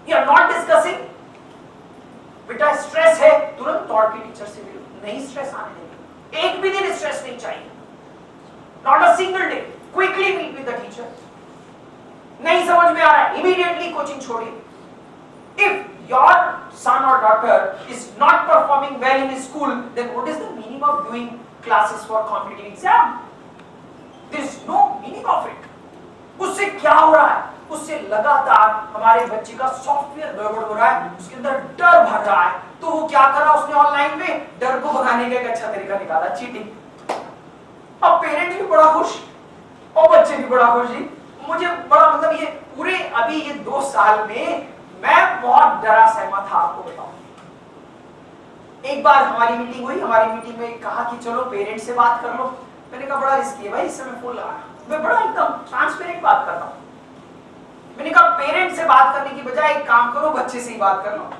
You are not discussing. बेटा stress है, तुरंत दौड़ के टीचर से मिलो, नहीं स्ट्रेस आने देंगे, एक भी दिन स्ट्रेस नहीं चाहिए, not a single day. Quickly meet with the teacher. नहीं समझ में आ रहा है, immediately कोचिंग छोड़िए. If your son or daughter is not performing well in school, then what is the meaning of doing classes for competitive exam? There is no meaning of it. उससे क्या हो रहा है? उससे लगातार हमारे बच्चे का सॉफ्टवेयर गड़बड़ हो रहा है, उसके अंदर डर भर रहा है। तो वो क्या करा उसने ऑनलाइन में? डर को भगाने का एक अच्छा तरीका निकाला, चीटिंग। अब पेरेंट्स भी बड़ा खुश और बच्चे भी बड़ा खुश जी। मुझे बड़ा मतलब ये पूरे अभी ये 2 साल में मैं बहुत डरा सहमा था, आपको बताऊं। एक बार हमारी मीटिंग हुई, हमारी मीटिंग में कहा कि चलो पेरेंट्स से बात कर लो। मैंने कहा बड़ा रिस्की है भाई, इस समय फोन लगाना। मैं बड़ा एकदम ट्रांसपेरेंट बात करता हूँ। मैंने कहा पेरेंट से बात करने की बजाय एक काम करो, बच्चे से ही बात कर लो।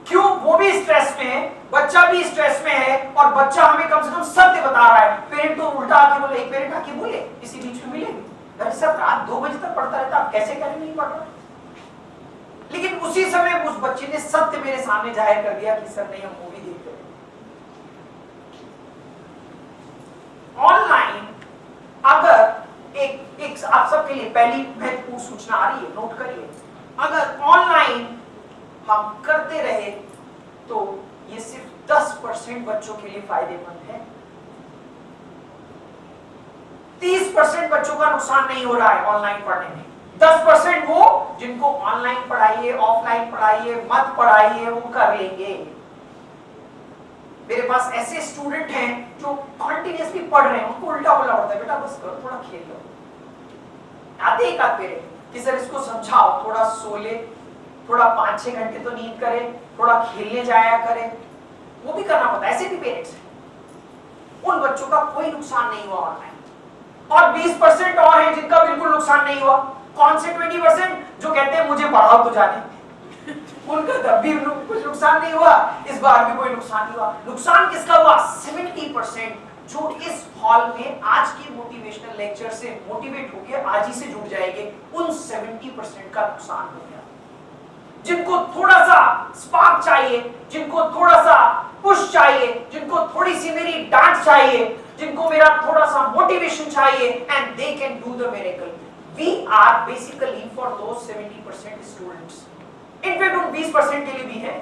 क्यों? वो भी स्ट्रेस में है, बच्चा भी स्ट्रेस में है, और बच्चा हमें कम से कम सत्य बता रहा है। पेरेंट तो उल्टा आके बोले, एक पेरेंट आके बोले इसी बीच में मिलेगी, अरे सर रात 2 बजे तक पढ़ता रहता, आप कैसे कह रहे नहीं पढ़ रहा? लेकिन उसी समय उस बच्चे ने सत्य मेरे सामने जाहिर कर दिया कि सर नहीं, हम मूवी देख रहे हैं। ऑनलाइन अगर एक आप सबके लिए पहली महत्वपूर्ण सूचना आ रही है, नोट करिए। अगर ऑनलाइन हम करते रहे तो ये सिर्फ 10% बच्चों के लिए फायदेमंद है। 30% बच्चों का नुकसान नहीं हो रहा है ऑनलाइन पढ़ने में। 10% वो जिनको ऑनलाइन पढ़ाइए, ऑफलाइन पढ़ाइए, मत पढ़ाइए, वो कर लेंगे। मेरे पास ऐसे स्टूडेंट हैं जो कंटिन्यूअसली पढ़ रहे हैं, उनको उल्टा बोलना पड़ता है, बेटा बस करो, थोड़ा खेल लो। आते एक आध पेरेंट कि सर इसको समझाओ, थोड़ा सो ले, थोड़ा 5-6 घंटे तो नींद करे, थोड़ा खेलने जाया करे, वो भी करना पड़ता है। ऐसे भी पेरेंट्स हैं। उन बच्चों का कोई नुकसान नहीं हुआ ऑनलाइन। और 20% और हैं जिनका बिल्कुल नुकसान नहीं हुआ। कौन से 20% जो कहते हैं मुझे पढ़ाओ तो जाने, उनका तब भी कुछ नुकसान नहीं हुआ, इस बार भी कोई नुकसान नहीं हुआ। नुकसान किसका हुआ? 70% जो इस हॉल में आज के मोटिवेशनल लेक्चर से मोटिवेट होकर आज ही से जुड़ जाएंगे, उन 70% का नुकसान हो गया। जिनको थोड़ा सा स्पार्क चाहिए, जिनको थोड़ा सा पुश चाहिए, जिनको थोड़ी सी मेरी डांट चाहिए, जिनको मेरा थोड़ा सा मोटिवेशन चाहिए, and they can do the miracle. We are basically for those 70% students. In fact उन 20% के लिए भी है,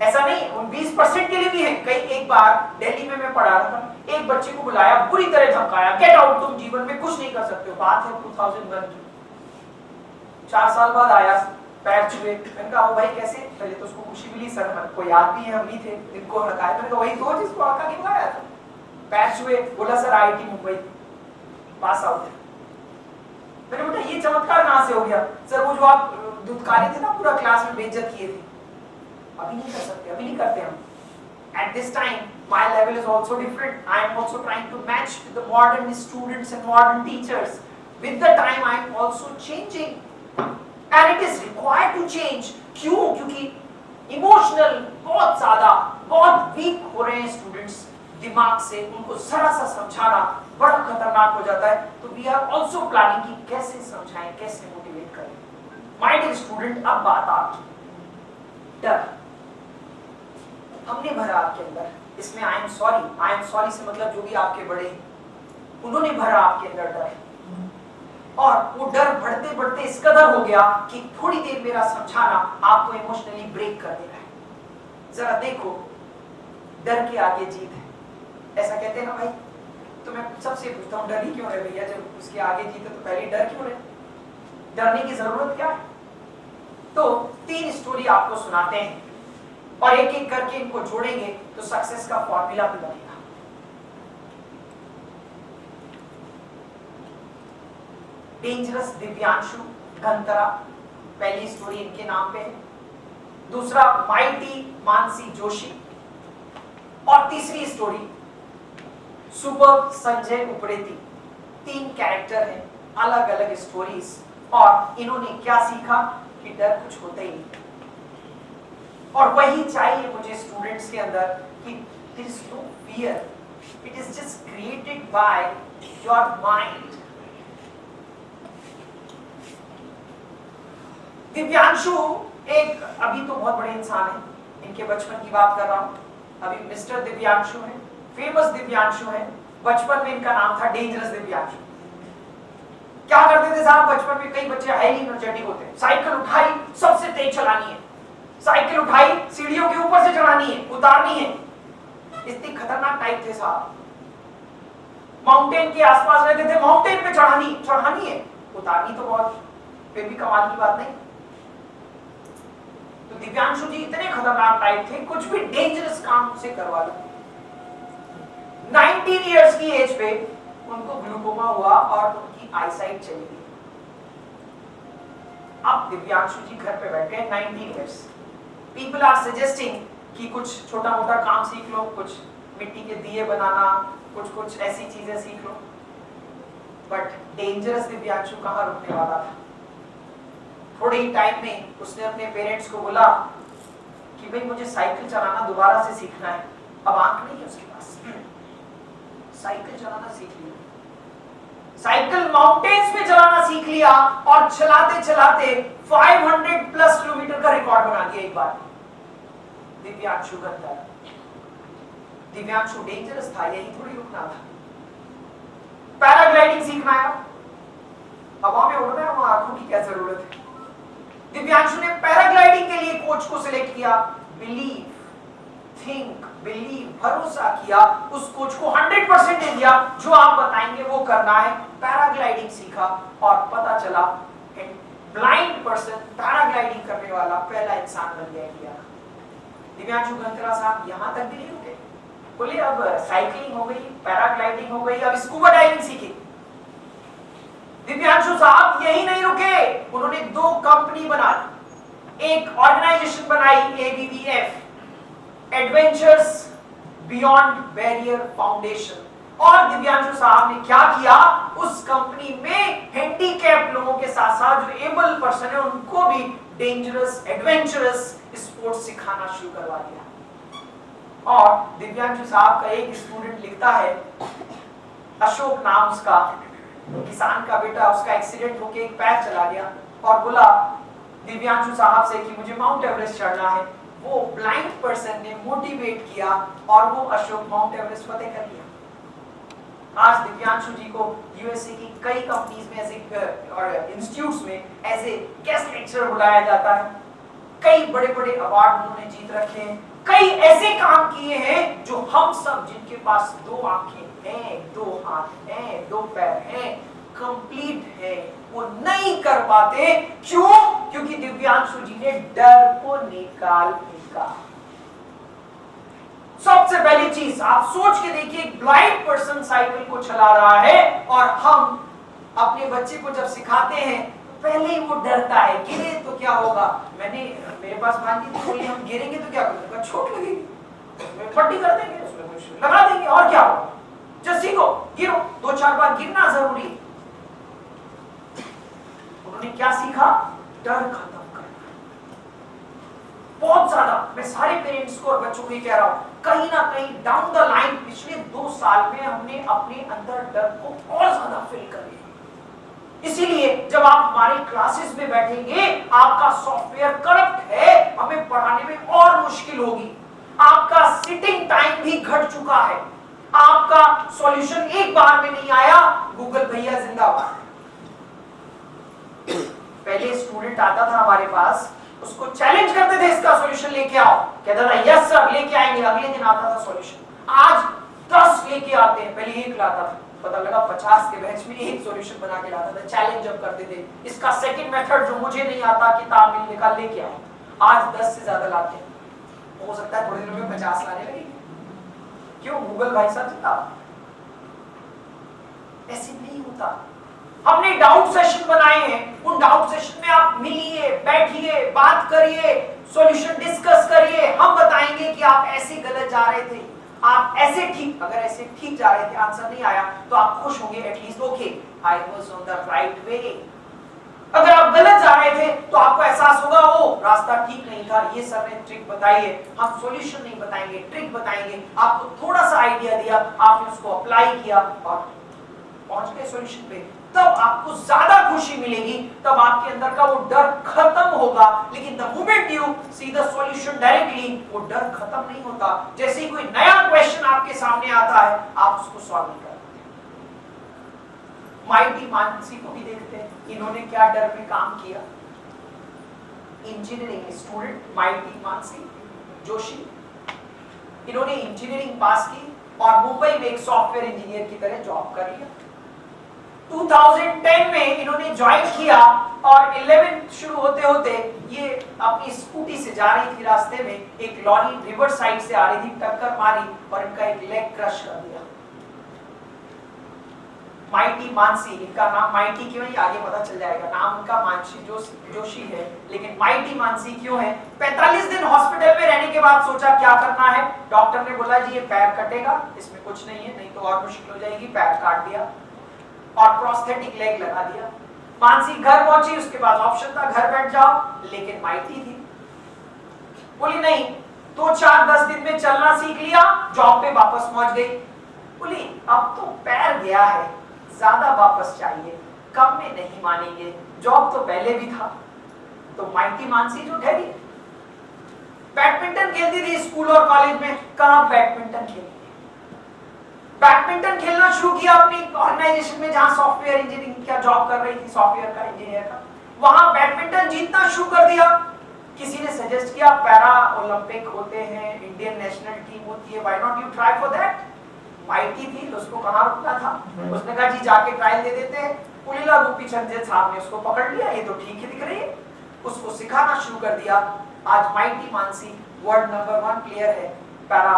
ऐसा नहीं, उन 20% के लिए भी है। कई एक बार दिल्ली में मैं पढ़ा रहा था, एक बच्चे को बुलाया, बुरी तरह धमकाया, गेट आउट, तुम जीवन में कुछ नहीं कर सकते हो। बात है 2001 की। 4 साल बाद आया, पैर छुए, मैंने कहा भाई कैसे? पहले तो उसको खुशी मिली, सर हमको याद भी है, हम ही थे इनको हकाया। मैंने कहा वही तो जिसको हका के बुलाया था। पैर छुए, बोला sir IIT Mumbai pass out है। मैंने बेटा ये चमत्कार कहां से हो गया? सर वो जो आप दुत्कारी थे ना, पूरा क्लास में बेइज्जत किए थे, अभी नहीं कर सकते, अभी नहीं करते हम। At this time, my level is also different. I am also trying to match with the modern students and modern teachers. With the time, I am also changing, and it is required to change. क्यों? क्योंकि emotional बहुत ज्यादा, बहुत week हो रहे हैं students दिमाग से, उनको जरा सा समझाना बड़ा खतरनाक हो जाता है। तो वी आर ऑल्सो प्लानिंग कि कैसे समझाएं, कैसे मोटिवेट करें। माय डियर स्टूडेंट, अब बात आती डर। हमने भरा आपके अंदर, इसमें आई एम सॉरी से मतलब जो भी आपके बड़े हैं उन्होंने भरा आपके अंदर डर, और वो डर बढ़ते बढ़ते इस कदर हो गया कि थोड़ी देर मेरा समझाना आपको इमोशनली ब्रेक कर दे रहा है। जरा देखो, डर के आगे जीत है, ऐसा कहते हैं ना भाई। तो मैं सबसे पूछता हूँ, डरी क्यों है भैया? जब उसके आगे जीते तो पहले डर क्यों है? डरने की जरूरत क्या है? तो 3 स्टोरी आपको सुनाते हैं, और एक एक करके इनको जोड़ेंगे तो सक्सेस का फॉर्मूला भी बनेगा। डेंजरस दिव्यांशु घंतरा, पहली स्टोरी इनके नाम पे है। दूसरा माइटी मानसी जोशी, और तीसरी story super Sanjay Upreti. 3 character हैं, अलग अलग स्टोरीज, और इन्होंने क्या सीखा कि डर कुछ होता ही नहीं। और वही चाहिए मुझे स्टूडेंट्स के अंदर कि there is no fear, it is just created by your mind. Divyanshu एक अभी तो बहुत बड़े इंसान हैं, इनके बचपन की बात कर रहा हूं। अभी मिस्टर दिव्यांशु हैं, फेमस दिव्यांशु हैं। बचपन में इनका नाम था डेंजरस दिव्यांशु। क्या करते थे साहब बचपन में? कई बच्चे हाईली एनर्जेटिक होते हैं। साइकिल उठाई, सबसे तेज चलानी है। साइकिल उठाई, सीढ़ियों के ऊपर से चढ़ानी है, उतारनी है। इतने खतरनाक टाइप थे साहब। माउंटेन के आसपास रहते थे, माउंटेन पे चढ़ानी है, उतारनी तो बहुत, फिर भी कमाल की बात नहीं। तो दिव्यांशु जी इतने खतरनाक टाइप थे, कुछ भी डेंजरस काम उनसे करवा लो। 19 इयर्स की एज पे उनको ग्लूकोमा हुआ और उनकी आईसाइट चली गई। अब दिव्यांशु जी घर पे बैठे हैं, 19 इयर्स। पीपल आर सजेस्टिंग कि कुछ छोटा मोटा काम सीख लो, कुछ मिट्टी के दिए बनाना, कुछ कुछ ऐसी चीजें सीख लो। बट डेंजरस दिव्यांशु कहाँ रुकने वाला था। थोड़े ही टाइम में उसने अपने पेरेंट्स को बोला कि भाई मुझे साइकिल चलाना दोबारा से सीखना है। अब आंख नहीं है उसके पास, साइकिल चलाना सीख लिया। साइकिल माउंटेन्स पे चलाना सीख लिया और चलाते चलाते 500 प्लस किलोमीटर का रिकॉर्ड बना दिया एक बार। दिव्यांशु गंदा, दिव्यांशु डेंजरस था, यही थोड़ी रुकना था। पैराग्लाइडिंग सीखना है, हवा में उड़ना है, वहां आंखों की क्या जरूरत है। दिव्यांशु ने पैराग्लाइडिंग के लिए कोच को सिलेक्ट किया। बिलीव, थिंक, बिलीव, भरोसा किया, उस कोच को 100% दे दिया, जो आप बताएंगे वो करना है। पैराग्लाइडिंग सीखा और पता चला ब्लाइंड पर्सन पैराग्लाइडिंग करने वाला पहला इंसान बन गया इंडिया का। दिव्यांशु गंतरा साहब यहां तक भी नहीं रुके, बोले अब साइकिलिंग हो गई, पैराग्लाइडिंग हो गई, अब स्कूबा डाइविंग सीखी। दिव्यांशु साहब यही नहीं रुके, उन्होंने 2 कंपनी बना ली, एक ऑर्गेनाइजेशन बनाई ABBF, adventures beyond barrier foundation. और दिव्यांशु साहब ने क्या किया, उस कंपनी में हैंडीकैप लोगों के साथ साथ जो एबल पर्सन है उनको भी डेंजरस एडवेंचरस स्पोर्ट्स सिखाना शुरू करवा दिया। और दिव्यांशु साहब का एक स्टूडेंट लिखता है, अशोक नाम उसका, किसान का बेटा, उसका एक्सीडेंट होके एक पैर चला गया और बोला दिव्यांशु साहब से कि मुझे माउंट एवरेस्ट चढ़ना है। वो ब्लाइंड पर्सन ने मोटिवेट किया और वो अशोक माउंट एवरेस्ट फतेह कर लिया। आज दिव्यांशु जी को यूएसए की कई कंपनीज में ऐसे और इंस्टीट्यूट्स में एज ए गेस्ट लेक्चरर बुलाया जाता है। कई बड़े बड़े अवार्ड उन्होंने जीत रखे हैं, कई ऐसे काम किए हैं जो हम सब जिनके पास 2 आंखें हैं, 2 हाथ हैं, 2 पैर हैं, कंप्लीट है, वो नहीं कर पाते। क्यों? क्योंकि दिव्यांशु जी ने डर को निकाल फेंका। सबसे पहली चीज आप सोच के देखिए, एक ब्लाइंड पर्सन साइकिल को चला रहा है और हम अपने बच्चे को जब सिखाते हैं पहले ही वो डरता है, गिरे तो क्या होगा। मेरे पास बांधी थी, बोली हम गिरेंगे तो क्या करेंगे, चोट लगेगी, उसमें पट्टी कर देंगे, उसमें कुछ लगा देंगे और क्या होगा। जब सीखो, गिरो, 2-4 बार गिरना जरूरी है। उन्होंने क्या सीखा, डर खत्म करना। बहुत ज्यादा मैं सारे पेरेंट्स को और बच्चों को ये कह रहा हूं, कहीं ना कहीं डाउन द लाइन पिछले 2 साल में हमने अपने अंदर डर को और ज्यादा फिल कर लिया। इसीलिए जब आप हमारी क्लासेस में बैठेंगे, आपका सॉफ्टवेयर करप्ट है, हमें पढ़ाने में और मुश्किल होगी। आपका सिटिंग टाइम भी घट चुका है, आपका सॉल्यूशन एक बार में नहीं आया। गूगल भैया जिंदाबाद। पहले स्टूडेंट आता था हमारे पास, उसको चैलेंज करते थे इसका सॉल्यूशन लेके आओ, कहता था यस सर लेके आएंगे, अगले दिन आता था सॉल्यूशन। आज 10 लेके आते हैं, पहले 1 लाता था, पता लगा 50 के बैच में 1 सॉल्यूशन बना के लाता था। चैलेंज जब करते थे, इसका सेकंड मेथड जो मुझे नहीं आता किताब में निकाल लेके आओ, आज 10 से ज्यादा लाते हैं। हो सकता है थोड़े दिनों में 50 लाने लगेंगे। क्यों? गूगल भाई साहब जिंदाबाद। ऐसे नहीं होता। हमने डाउट सेशन बनाए हैं, उन डाउट सेशन में आप मिलिए, बैठिए, बात करिए, सॉल्यूशन डिस्कस करिए। हम बताएंगे कि आप ऐसे गलत जा रहे थे, आप ऐसे ठीक, अगर ऐसे ठीक जा रहे थे, आंसर नहीं आया तो आप खुश होंगे, at least okay I was on the right way. अगर आप गलत जा रहे थे तो आपको एहसास होगा ओ रास्ता ठीक नहीं था, ये सर ने ट्रिक बताई है। हम सॉल्यूशन नहीं बताएंगे, ट्रिक बताएंगे, आपको थोड़ा सा आइडिया दिया, आपने उसको अप्लाई किया और पहुंच गए सॉल्यूशन पे। तब आपको ज्यादा खुशी मिलेगी, तब आपके अंदर का वो डर खत्म होगा। लेकिन the moment you see the solution directly, वो डर खत्म नहीं होता। जैसे ही कोई नया क्वेश्चन आपके सामने आता है, आप उसको सॉल्व नहीं कर पाते। माइटी मानसी को भी देखते हैं, इन्होंने क्या डर में काम किया। Engineering student mighty Mansi Joshi, इन्होंने इंजीनियरिंग पास की और मुंबई में एक सॉफ्टवेयर इंजीनियर की तरह जॉब कर लिया। 2010 में इन्होंने ज्वाइन किया और 11th शुरू होते होते ये अपनी स्कूटी से जा रही थी, रास्ते में एक लॉरी रिवर साइड से आ रही थी, टक्कर मारी और इनका एक लेग क्रश कर दिया। माइटी मानसी, इनका नाम माइटी क्यों है ये आगे पता चल जाएगा, नाम उनका मानसी जोशी है, लेकिन माइटी मानसी क्यों है? 45 दिन हॉस्पिटल में रहने के बाद सोचा क्या करना है, डॉक्टर ने बोला जी ये पैर कटेगा, इसमें कुछ नहीं है, नहीं तो और मुश्किल हो जाएगी, पैर काट दिया और प्रोस्थेटिक लेग लगा दिया। मानसी घर पहुंची, उसके बाद ऑप्शन था घर बैठ जाओ, लेकिन माइटी थी, बोली नहीं, तो 4-10 दिन में चलना सीख लिया, जॉब पे वापस पहुंच गई। बोली अब तो पैर गया है, ज्यादा वापस चाहिए, कम में नहीं मानेंगे, जॉब तो पहले भी था। तो माइटी मानसी जो ठहरी, बैडमिंटन खेलती थी स्कूल और कॉलेज में, कहां बैडमिंटन खेली, बैडमिंटन खेलना शुरू किया अपनी ऑर्गेनाइजेशन में जहां सॉफ्टवेयर इंजीनियरिंग का जॉब कर रही थी, सॉफ्टवेयर का इंजीनियर का, वहां बैडमिंटन जीतना शुरू कर दिया। किसी ने सजेस्ट किया पैरा ओलंपिक होते हैं, इंडियन नेशनल टीम होती है, why not you try for that. Mighty थी तो उसको कहां रुकना था, उसने कहा जी जाके ट्रायल दे देते हैं। पुलिला गोपी चंद साहब ने उसको पकड़ लिया, ये तो ठीक ही दिख रही है, उसको सिखाना शुरू कर दिया। आज mighty Mansi world number 1 player है, पैरा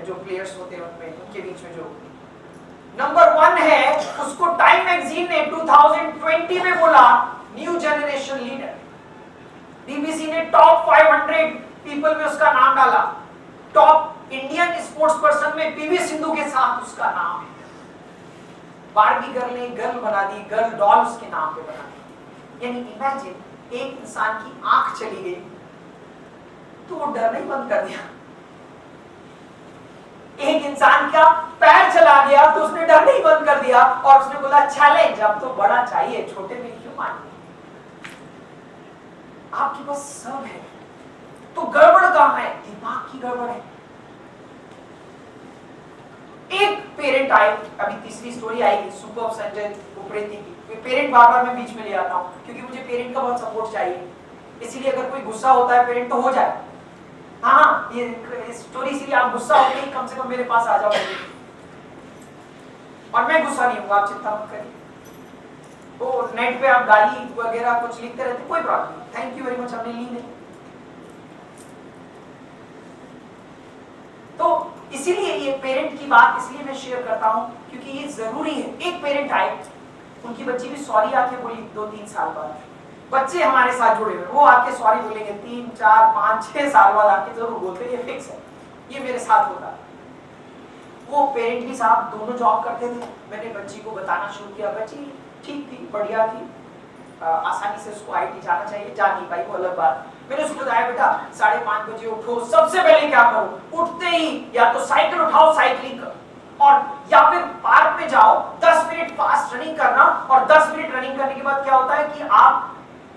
जो प्लेयर्स होते हैं उनमें, उनके बीच में जो नंबर 1 है, उसको टाइम मैगजीन ने 2020 में बोला न्यू जनरेशन लीडर। बीबीसी ने टॉप 500 पीपल में उसका नाम डाला, टॉप इंडियन स्पोर्ट्स पर्सन में पीवी सिंधु के साथ उसका नाम है। बारबी गर्ल ने गर्ल बना दी, गर्ल डॉल उसके नाम पे बना दी। यानी इमेजिन एक इंसान की आंख चली गई तो वो डर नहीं बंद कर दिया, एक इंसान का पैर चला गया तो उसने डर नहीं बंद कर दिया और उसने बोला चैलेंज अब तो बड़ा चाहिए, छोटे में क्यों मानिए, आपके पास सब है। तो गड़बड़ कहां है? दिमाग की गड़बड़ है। एक पेरेंट आए, अभी तीसरी स्टोरी आएगी सुपर संजय उप्रेती की, पेरेंट बार बार मैं बीच में ले आता हूं क्योंकि मुझे पेरेंट का बहुत सपोर्ट चाहिए, इसीलिए अगर कोई गुस्सा होता है पेरेंट तो हो जाए। हाँ ये स्टोरी इसीलिए आप गुस्सा होते ही कम से कम मेरे पास आ जाओ और मैं गुस्सा नहीं हूंगा, आप चिंता मत करिए। तो नेट पे आप गाली वगैरह कुछ लिखते रहते, कोई प्रॉब्लम नहीं, थैंक यू वेरी मच, हमने ली नहीं। तो इसीलिए ये पेरेंट की बात इसलिए मैं शेयर करता हूं क्योंकि ये जरूरी है। एक पेरेंट आए, उनकी बच्ची भी सॉरी आके बोली 2-3 साल बाद, बच्चे हमारे साथ जुड़े हुए, वो आके सॉरी बोलेंगे 3, 4, 5, 6 साल बाद आके जरूर बोलते, ये फिक्स है, ये मेरे साथ होता है। वो पेरेंट भी साहब दोनों जॉब करते थे, मैंने बच्ची को बताना शुरू किया, बच्ची ठीक थी, बढ़िया थी, आसानी से उसको आईटी जाना चाहिए, जा नहीं पाई वो अलग बात। मैंने उसको बताया बेटा 5:30 बजे उठो, सबसे पहले क्या करो, उठते ही या तो साइकिल उठाओ, साइकिलिंग करो, और या फिर पार्क में जाओ, 10 मिनट फास्ट रनिंग करना, और 10 मिनट रनिंग करने के बाद क्या होता है कि आप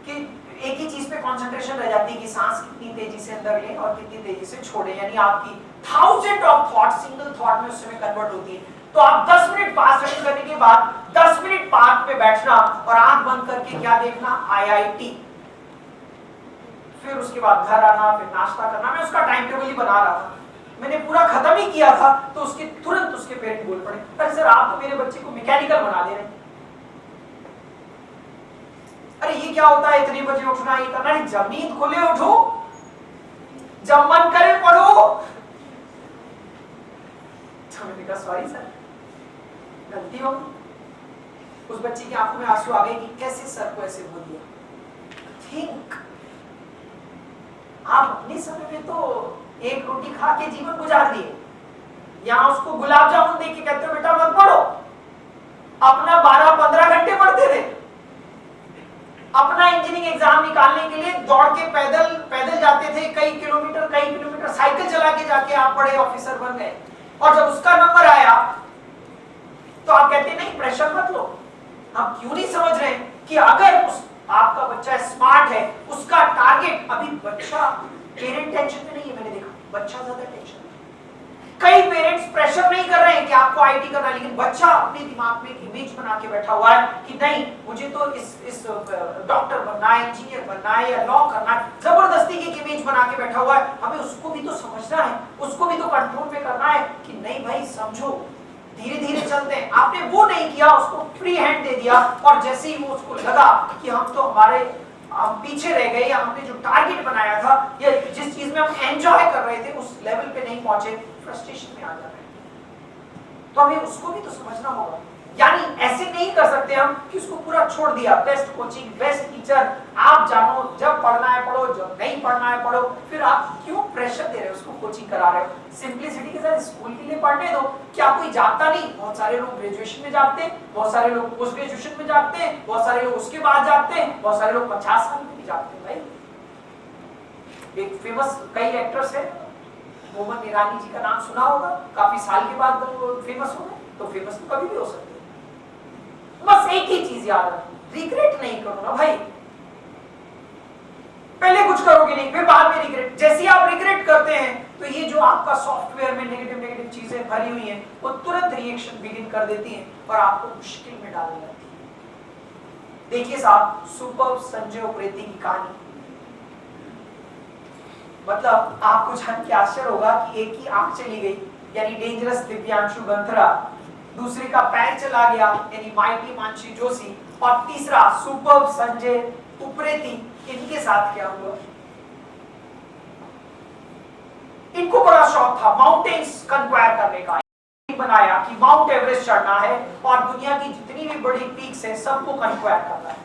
कि एक ही चीज पे कंसंट्रेशन रह जाती है कि सांस कितनी तेजी से अंदर लें और कितनी तेजी से छोड़ें, यानी आपकी 1000 ऑफ थॉट सिंगल थॉट में उस समय कन्वर्ट होती है। तो आप 10 मिनट फास्ट रनिंग करने के बाद 10 मिनट पार्क पे बैठना और आंख बंद करके क्या देखना, आईआईटी, फिर उसके बाद घर आना, फिर नाश्ता करना। मैं उसका टाइम टेबल ही बना रहा था, मैंने पूरा खत्म ही किया था, तो उसके तुरंत उसके पेरेंट बोल पड़े, अरे सर आप तो मेरे बच्चे को मैकेनिकल बना दे रहे हैं, अरे ये क्या होता है इतने बजे उठना, ये करना है, जब नींद खुले उठो, जब मन करे पढ़ो। तो मैंने कहा सॉरी सर, गलती हो गई। उस बच्ची की आंखों में आंसू आ गए कि कैसे सर को ऐसे बोल दिया। थिंक, आप अपने समय में तो एक रोटी खा के जीवन गुजार दिए, यहां उसको गुलाब जामुन देके कहते हो बेटा मत पढ़ो, अपना 12-15 घंटे पढ़ते थे, अपना इंजीनियरिंग एग्जाम निकालने के लिए दौड़ के पैदल जाते थे, कई किलोमीटर साइकिल चला के जाके आप बड़े ऑफिसर बन गए, और जब उसका नंबर आया तो आप कहते नहीं प्रेशर मत लो। आप क्यों नहीं समझ रहे कि अगर आपका बच्चा स्मार्ट है, उसका टारगेट, अभी बच्चा पेरेंट टेंशन में नहीं है, मैंने देखा बच्चा ज्यादा टेंशन में। कई पेरेंट्स प्रेशर नहीं कर रहे हैं कि आपको आईटी करना है, लेकिन बच्चा अपने दिमाग में इमेज बना के बैठा हुआ है कि नहीं मुझे तो इस डॉक्टर बनना है, इंजीनियर बनना है या लॉ करना है, जबरदस्ती की इमेज बना के बैठा हुआ है। हमें उसको भी तो समझना है, उसको भी तो कंट्रोल में करना है कि नहीं भाई समझो, धीरे धीरे चलते हैं। आपने वो नहीं किया, उसको फ्री हैंड दे दिया, और जैसे ही वो उसको लगा कि हम पीछे रह गए, या हमने जो टारगेट बनाया था या जिस चीज में हम एंजॉय कर रहे थे उस लेवल पे नहीं पहुंचे, फ्रस्ट्रेशन में आ जा रहे हैं। तो हमें उसको भी तो समझना होगा यानी ऐसे नहीं कर सकते हम कि उसको पूरा छोड़ दिया, बेस्ट कोचिंग, बेस्ट टीचर, आप जानो, जब पढ़ना है पढ़ो, जब नहीं पढ़ना है पढ़ो। फिर आप क्यों प्रेशर दे रहे हो, उसको कोचिंग करा रहे हो? सिंपलिसिटी के साथ स्कूल के लिए पढ़ने दो। क्या कोई जाता नहीं? बहुत सारे लोग ग्रेजुएशन में जाते हैं, बहुत सारे लोग पोस्ट ग्रेजुएशन में जाते हैं, बहुत सारे लोग उसके बाद जाते हैं, बहुत सारे लोग 50 साल में भी जाते हैं। भाई एक फेमस कई एक्टर्स है, मोहम्मद ईरानी जी का नाम सुना होगा, काफी साल के बाद फेमस हो गए, तो फेमस तो कभी भी हो सकते हैं। बस एक ही चीज याद रखो, रिग्रेट नहीं करो ना भाई। पहले कुछ करोगे नहीं, फिर बाद में रिग्रेट। जैसे ही आप रिग्रेट करते हैं तो ये जो आपका सॉफ्टवेयर में नेगेटिव चीजें भरी हुई हैं, वो तुरंत रिएक्शन बिगिन कर देती हैं और आपको मुश्किल में डालने लगती है। देखिए साहब, सुपर संजय उप्रेती की कहानी, मतलब आपको जान के आश्चर्य होगा कि एक ही आंख चली गई यानी डेंजरस दिव्यांशु गंधरा, दूसरे का पैर चला गया यानी माइटी मानसी जोशी, और तीसरा सुपर संजय उप्रेती, इनके साथ क्या हुआ? इनको बड़ा शौक था माउंटेन्स कंक्वायर करने का, बनाया कि माउंट एवरेस्ट चढ़ना है और दुनिया की जितनी भी बड़ी पीक्स है सबको कंक्वायर करना है।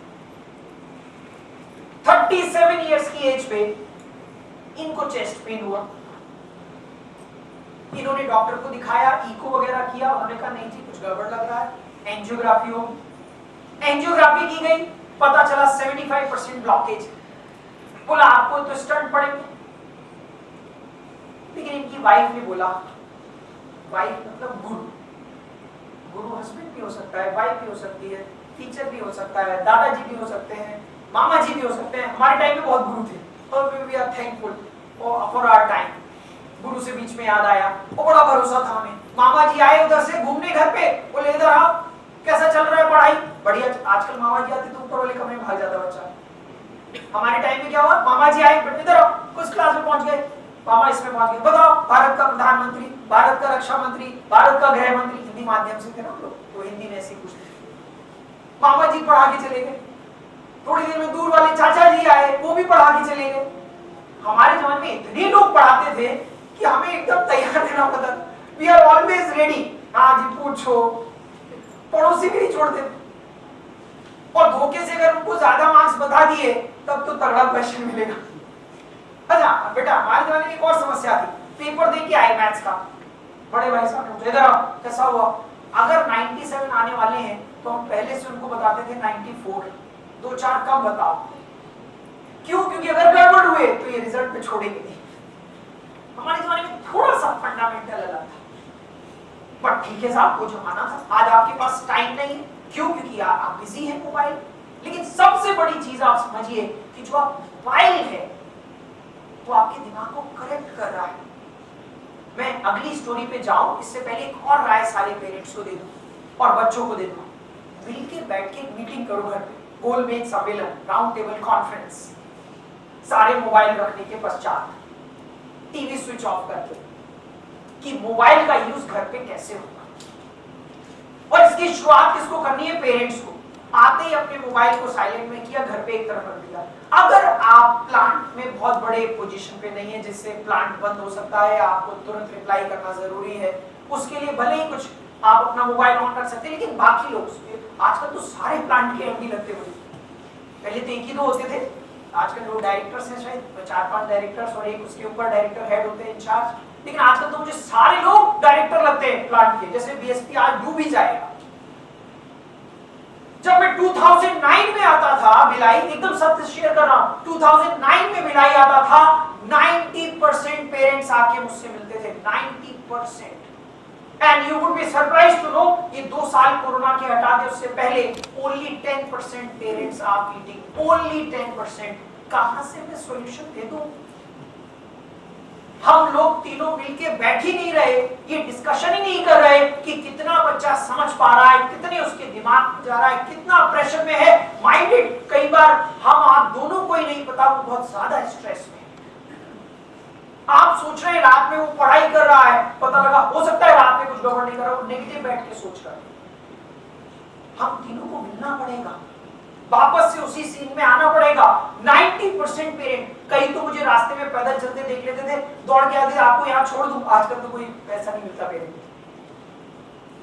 37 इयर्स की एज पे इनको चेस्ट पेन हुआ। इन्होंने डॉक्टर को दिखाया, इको वगैरह किया, उन्होंने कहा नहीं जी कुछ गड़बड़ लग रहा है, एंजियोग्राफी हो। एंजियोग्राफी की गई, पता चला 75% ब्लॉकेज। बोला आपको तो स्टंट पड़ेंगे, लेकिन इनकी वाइफ ने बोला, वाइफ मतलब गुरु, गुरु हस्बैंड भी हो सकता है, वाइफ भी हो सकती है, टीचर भी हो सकता है, दादाजी भी हो सकते हैं, मामा जी भी हो सकते हैं। हमारे टाइम में बहुत गुरु थे और we are thankful for our time. गुरु से बीच में याद आया, वो बड़ा भरोसा था हमें। मामा जी आए उधर से घूमने घर पे, बोले इधर आओ, कैसा चल रहा है पढ़ाई? बढ़िया। आजकल मामा जी आते तो ऊपर वाले कमरे में भाग जाता बच्चा। हमारे टाइम में क्या हुआ, मामा जी आए, इधर आओ, कुछ क्लास में पहुंच गए, मामा इसमें पहुंच गए, बताओ भारत का प्रधानमंत्री, भारत का रक्षा मंत्री, भारत का गृह मंत्री, हिंदी माध्यम से थे ना लोग, तो हिंदी में ऐसे पूछते। मामा जी पढ़ा के चले गए, थोड़ी देर में दूर वाले चाचा जी आए, वो भी पढ़ा के चले गए। हमारे जमाने में इतने लोग पढ़ाते थे कि हमें एकदम तैयार रहना पड़ता। वी आर ऑलवेज रेडी, हाँ जी पूछो, पड़ोसी भी नहीं छोड़ते। और धोखे से अगर उनको ज्यादा मार्क्स बता दिए तब तो तगड़ा क्वेश्चन मिलेगा। अच्छा बेटा, हमारे जमाने में एक और समस्या थी, पेपर दे के आए मैथ्स का, बड़े भाई साहब ने पूछा इधर आओ कैसा हुआ? अगर 97 आने वाले हैं तो हम पहले से उनको बताते थे 94, 2-4 कम बताओ। क्यों? क्योंकि अगर गड़बड़ हुए तो ये रिजल्ट पे छोड़ेंगे नहीं। हमारे जमाने में थोड़ा सा फंडामेंटल अलग था, बट ठीक है साहब, वो जमाना था। आज आपके पास टाइम नहीं है, क्यों? क्योंकि आप बिजी हैं मोबाइल। लेकिन सबसे बड़ी चीज आप समझिए कि जो आप मोबाइल है वो आपके दिमाग को करेक्ट कर रहा है। मैं अगली स्टोरी पे जाऊं इससे पहले एक और राय सारे पेरेंट्स को दे दूं और बच्चों को दे दूं। मिलकर बैठ के मीटिंग करो घर पे, गोलमेज सम्मेलन, राउंड टेबल कॉन्फ्रेंस, सारे मोबाइल रखने के पश्चात टीवी स्विच ऑफ करके, कि मोबाइल का यूज घर पे कैसे होगा। और इसकी शुरुआत किसको करनी है? पेरेंट्स को। आते ही अपने मोबाइल को साइलेंट में किया, घर पे एक तरफ रख दिया। अगर आप प्लांट में बहुत बड़े पोजीशन पे नहीं है जिससे प्लांट बंद हो सकता है, आपको तुरंत रिप्लाई करना जरूरी है, उसके लिए भले ही कुछ आप अपना मोबाइल ऑन कर सकते हैं, लेकिन बाकी लोग, आजकल तो सारे प्लांट के एमडी लगते हुए, पहले तो एक ही दो होते थे, आजकल लोग डायरेक्टर्स हैं, शायद 4-5 डायरेक्टर्स और एक उसके ऊपर डायरेक्टर हेड होते हैं इंचार्ज। लेकिन आजकल तो मुझे सारे लोग डायरेक्टर लगते हैं प्लांट के, जैसे बीएसपी आज डूब ही जाएगा। जब मैं 2009 में आता था भिलाई, एकदम सत्य शेयर कर रहा हूं, 2009 में भिलाई आता था, 90% पेरेंट्स आके मुझसे मिलते थे, 90%। And you would be surprised to know, ये 2 साल कोरोना के हटा दे उससे पहले only 10% parents are meeting, only 10%। कहां से मैं सॉल्यूशन दे दूं? हम लोग तीनों मिलके बैठ ही नहीं रहे, ये डिस्कशन ही नहीं कर रहे कि कितना बच्चा समझ पा रहा है, कितने उसके दिमाग में जा रहा है, कितना प्रेशर में है, माइंडेड। कई बार हम आप दोनों को ही नहीं पता, वो बहुत ज्यादा स्ट्रेस में है। आप सोच रहे हैं रात में वो पढ़ाई कर रहा है, पता लगा हो सकता है रात में कुछ गड़बड़ नहीं कर रहा, वो नेगेटिव बैठ के सोच रहा है। हम तीनों को मिलना पड़ेगा, वापस से उसी सीन में आना पड़ेगा। 90% पेरेंट, कई तो मुझे रास्ते में पैदल चलते देख लेते थे, दौड़ के आते आपको यहाँ छोड़ दूं। आजकल तो कोई पैसा नहीं मिलता पेरेंट।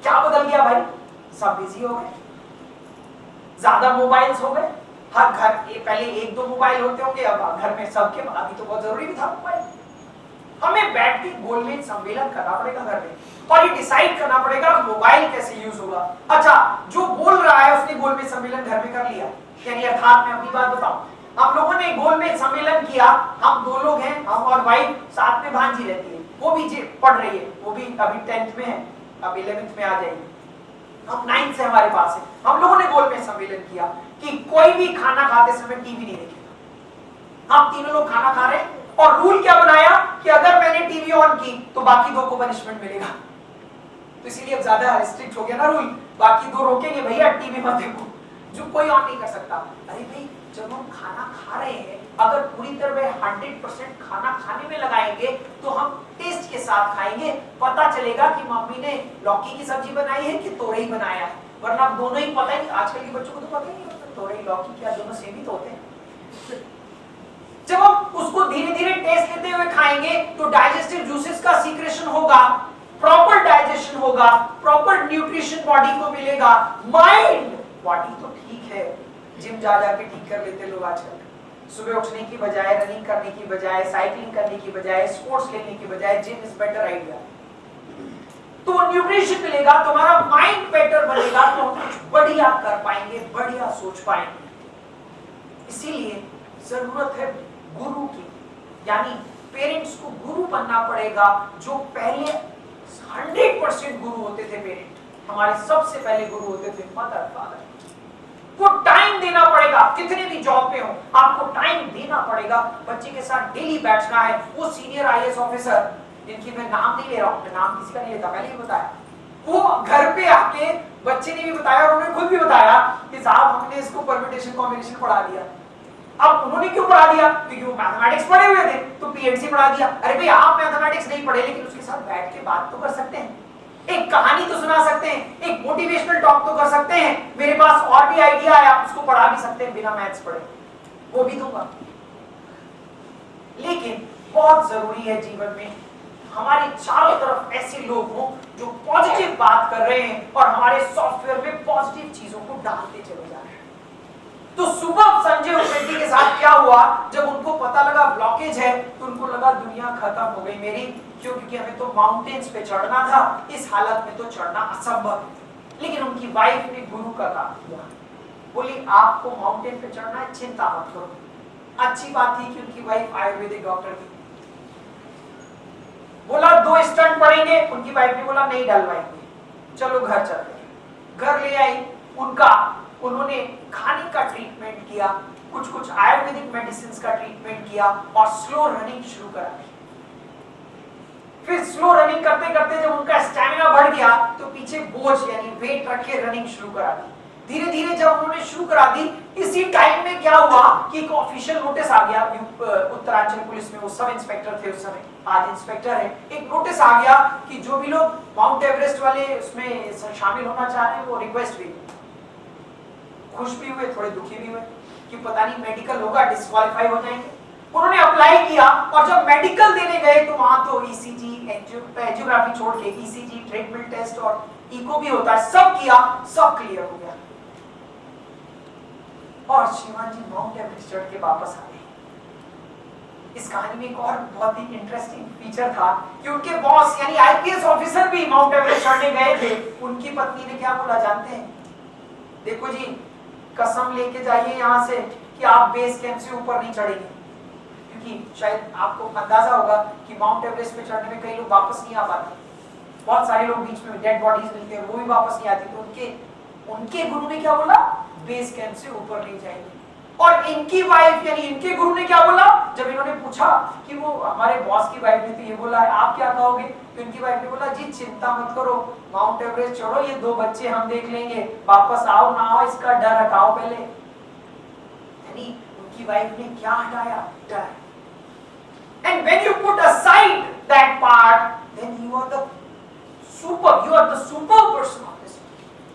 क्या बदल गया भाई? सब बिजी हो गए, ज्यादा मोबाइल्स हो गए, हर घर पहले एक दो मोबाइल होते होंगे, अब घर में सबके, अभी तो बहुत जरूरी भी था मोबाइल। हमें बैठ के गोलमेज सम्मेलन करना पड़ेगा घर में, और ये डिसाइड करना पड़ेगा मोबाइल कैसे यूज होगा। अच्छा, जो बोल रहा है उसने गोलमेज सम्मेलन घर में कर लिया, यानी अर्थात मैं अपनी बात बताऊं, हम लोगों ने गोलमेज सम्मेलन किया, हम दो लोग हैं, हम और वाइफ, साथ में भांजी रहती है, वो भी पढ़ रही है, वो भी अभी 10th में है, अब 11th में आ जाएगी, हम 9th से हमारे पास है। हम लोगों ने गोलमेज सम्मेलन किया कि कोई भी खाना खाते समय टीवी नहीं देखेगा। हम तीनों लोग खाना खा रहे हैं, और रूल क्या बनाया कि अगर मैंने टीवी ऑन की तो बाकी दो को पनिशमेंट मिलेगा। तो इसीलिए अब ज्यादा रिस्ट्रिक्ट हो गया ना रूल, बाकी दो रोकेंगे, भैया टीवी मत देखो, जो कोई ऑन नहीं कर सकता। अरे भाई, जब हम खाना खा रहे हैं, अगर पूरी तरह 100% खाना खाने में लगाएंगे तो हम टेस्ट के साथ खाएंगे, पता चलेगा कि मम्मी ने लौकी की सब्जी बनाई है कि तोरई बनाया है, वरना दोनों ही पता ही, आजकल के बच्चों को तो पता ही नहीं होता तोरई लौकी क्या, दोनों सेम ही तो होते हैं। जब हम उसको धीरे धीरे टेस्ट लेते हुए खाएंगे तो डाइजेस्टिव जूसेस का सीक्रेशन होगा, प्रॉपर डाइजेशन होगा, प्रॉपर न्यूट्रिशन बॉडी को मिलेगा। माइंड बॉडी तो ठीक है, जिम जा जाके ठीक कर लेते लोग आजकल, सुबह उठने की बजाय, रनिंग करने की बजाय, साइकिलिंग करने की बजाय, स्पोर्ट्स लेने की बजाय, जिम इज बेटर आइडिया। तो न्यूट्रिशन मिलेगा, तुम्हारा माइंड बेटर बनेगा, तो हम कुछ बढ़िया कर पाएंगे, बढ़िया सोच पाएंगे। इसीलिए जरूरत है गुरु की, यानी पेरेंट्स को गुरु बनना पड़ेगा। जो पहले 100% गुरु होते थे पेरेंट, हमारे सबसे पहले गुरु होते थे मदर फादर। को टाइम देना पड़ेगा, कितने भी जॉब पे हो आपको टाइम देना पड़ेगा, बच्चे के साथ डेली बैठना है। वो सीनियर आईएएस ऑफिसर, जिनकी मैं नाम नहीं ले रहा हूं, मैं नाम किसी का नहीं लेता, पहले ही बताया, वो घर पे आके, बच्चे ने भी बताया और उन्होंने खुद भी बताया कि साहब हमने इसको परम्यूटेशन कॉम्बिनेशन पढ़ा दिया। अब उन्होंने क्यों पढ़ा दिया? क्योंकि वो मैथमेटिक्स पढ़े हुए थे, तो पीएमसी पढ़ा दिया। अरे भाई, आप मैथमेटिक्स नहीं पढ़े, लेकिन उसके साथ बैठ के बात तो कर सकते हैं, एक कहानी तो सुना सकते हैं, एक मोटिवेशनल टॉक तो कर सकते हैं। मेरे पास और भी आइडिया है, आप उसको पढ़ा भी सकते हैं बिना मैथ्स पढ़े, वो भी दूंगा। लेकिन बहुत जरूरी है जीवन में हमारे चारों तरफ ऐसे लोग हों जो पॉजिटिव बात कर रहे हैं और हमारे सॉफ्टवेयर में पॉजिटिव चीजों को डालते चले जा रहे हैं। तो सुबह संजय उपेंद्र के साथ क्या हुआ, जब उनको पता लगा ब्लॉकेज है, तो उनको लगा दुनिया खत्म हो गई मेरी, क्योंकि हमें तो माउंटेन्स पे चढ़ना था, इस हालत में तो चढ़ना असंभव। लेकिन उनकी वाइफ ने गुरु का काम किया, बोली आपको माउंटेन पे चढ़ना है, चिंता मत करो। अच्छी बात थी कि उनकी वाइफ आयुर्वेदिक डॉक्टर थी। बोला 2 स्टंट पड़ेंगे, उनकी वाइफ ने बोला नहीं डलवाएंगे, चलो घर चलते हैं। घर ले आई, उन्होंने खाने का ट्रीटमेंट किया, कुछ आयुर्वेदिक मेडिसिन का ट्रीटमेंट किया और स्लो रनिंग शुरू करा दी। फिर स्लो रनिंग करते करते जब उनका स्टैमिना बढ़ गया तो पीछे बोझ यानी वेट रख के रनिंग शुरू करा दी। धीरे धीरे जब उन्होंने शुरू करा दी, इसी टाइम में क्या हुआ कि एक ऑफिशियल नोटिस आ गया, उत्तरांचल पुलिस में वो सब इंस्पेक्टर थे उस समय, आज इंस्पेक्टर है। एक नोटिस आ गया कि जो भी लोग माउंट एवरेस्ट वाले उसमें शामिल होना चाह रहे हैं वो रिक्वेस्ट भेजें। खुश भी हुए, थोड़े दुखी भी हुए कि पता नहीं मेडिकल होगा, डिस्क्वालीफाई हो जाएंगे। उन्होंने अप्लाई किया और जब मेडिकल देने गए तो वहां तो ईसीजी, एंजियोग्राफी छोड़ के ईसीजी, ट्रेडमिल टेस्ट और इको भी होता है, सब किया, सब क्लियर हो गया। और शिवाजी माउंट एवरेस्ट चढ़ के वापस आ गए। इस कहानी में एक और बहुत ही इंटरेस्टिंग फीचर था कि उनके बॉस यानी आईपीएस ऑफिसर भी माउंट एवरेस्ट चढ़ने गए थे। उनकी पत्नी ने क्या बोला जानते हैं? देखो जी, कसम लेके जाइए यहाँ से कि आप बेस कैंप से ऊपर नहीं चढ़ेंगे, क्योंकि शायद आपको अंदाजा होगा कि माउंट एवरेस्ट पे चढ़ने में कई लोग वापस नहीं आ पाते, बहुत सारे लोग बीच में डेड बॉडीज मिलते हैं, वो भी वापस नहीं आती। तो उनके गुरु ने क्या बोला? बेस कैंप से ऊपर नहीं जाएंगे। और इनकी वाइफ यानी इनके गुरु ने क्या बोला? जब इन्होंने पूछा कि वो हमारे बॉस की वाइफ ने तो ये बोला है, आप क्या कहोगे? तो इनकी वाइफ ने बोला जी चिंता मत करो, माउंट एवरेस्ट चढ़ो, ये 2 बच्चे हम देख लेंगे, वापस आओ ना आओ इसका डर हटाओ पहले। यानी उनकी वाइफ ने क्या हटाया? डर। And when you put aside that part, then you are the super person of this.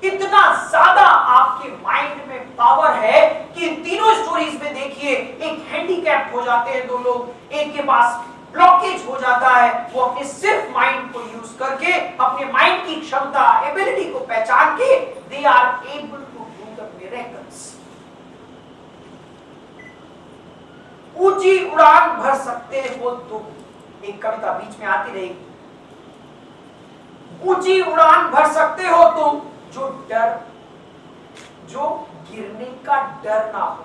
इतना ज्यादा आपके माइंड में पावर है कि इन तीनों स्टोरीज में देखिए, एक हैंडीकैप हो जाते हैं 2 लोग, एक के पास ब्लॉकेज हो जाता है, वो अपने सिर्फ माइंड को यूज करके, अपने माइंड की क्षमता, एबिलिटी को पहचान के, दे are able to do the miracles. ऊंची उड़ान भर सकते हो तुम, एक कविता बीच में आती रही। ऊंची उड़ान भर सकते हो तुम जो गिरने का डर ना हो।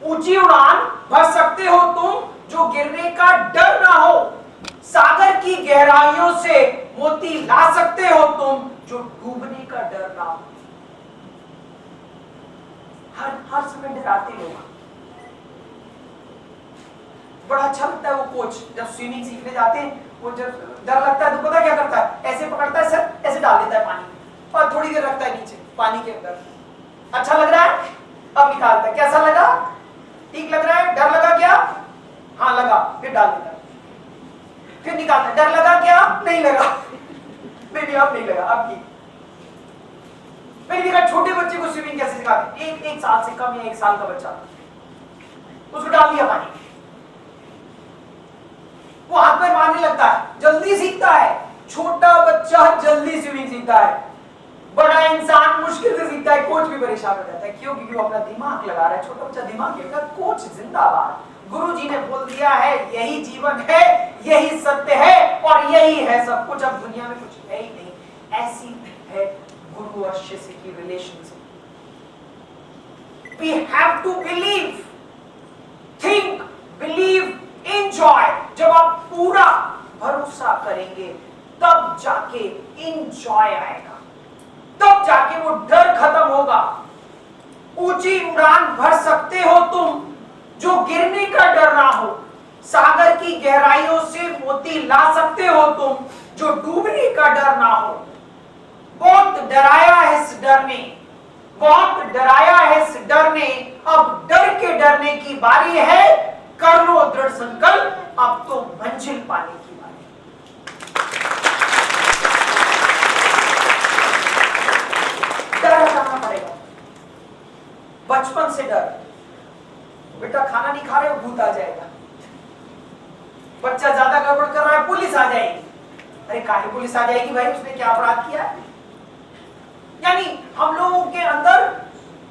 ऊंची उड़ान भर सकते हो तुम जो गिरने का डर ना हो। सागर की गहराइयों से मोती ला सकते हो तुम जो डूबने का डर ना हो। हर समय डराते लोग। बड़ा अच्छा लगता है वो कोच जब स्विमिंग सीखने जाते हैं, वो जब डर लगता है तो पता क्या करता है, ऐसे पकड़ता है सर, ऐसे डाल देता है पानी में और थोड़ी देर रखता है नीचे पानी के अंदर। अच्छा लग रहा है, अब निकालता है, कैसा लगा, ठीक लग रहा है, डर लगा क्या, हाँ लगा, फिर डाल देता है, फिर निकालता है, डर लगा क्या, नहीं लगा, नहीं अब नहीं लगा, अब ठीक। मैंने देखा छोटे बच्चे को स्विमिंग कैसे सिखाते, एक साल से कम या 1 साल का बच्चा, उसको डाल दिया पानी, वो हाथ पैर मारने लगता है, जल्दी सीखता है। छोटा बच्चा जल्दी स्विमिंग सीखता है, बड़ा इंसान मुश्किल से सीखता है। कोच भी परेशान हो जाता है, क्यों, क्योंकि वो अपना दिमाग लगा रहा है। छोटा बच्चा दिमाग लगा, कोच जिंदाबाद। गुरुजी ने बोल दिया है यही जीवन है, यही सत्य है और यही है सब कुछ। अब दुनिया में कुछ है ही नहीं। ऐसी है गुरु और शिष्य की relationship. We have to believe, think, believe, enjoy। जब आप पूरा भरोसा करेंगे तब जाके enjoy आएगा, तब जाके वो डर खत्म होगा। ऊंची उड़ान भर सकते हो तुम जो गिरने का डर ना हो। सागर की गहराइयों से मोती ला सकते हो तुम जो डूबने का डर ना हो। बहुत डराया है इस डर ने, बहुत डराया है इस डर ने, अब डर के डरने की बारी है। कर लो दृढ़ संकल्प, अब तो मंजिल पाने की बारी। डर हटाना पड़ेगा, बचपन से डर। बेटा खाना नहीं खा रहे हो, भूत आ जाएगा। बच्चा ज्यादा गड़बड़ कर रहा है, पुलिस आ जाएगी। अरे काहे पुलिस आ जाएगी भाई, उसने क्या अपराध किया है? यानी हम लोगों के अंदर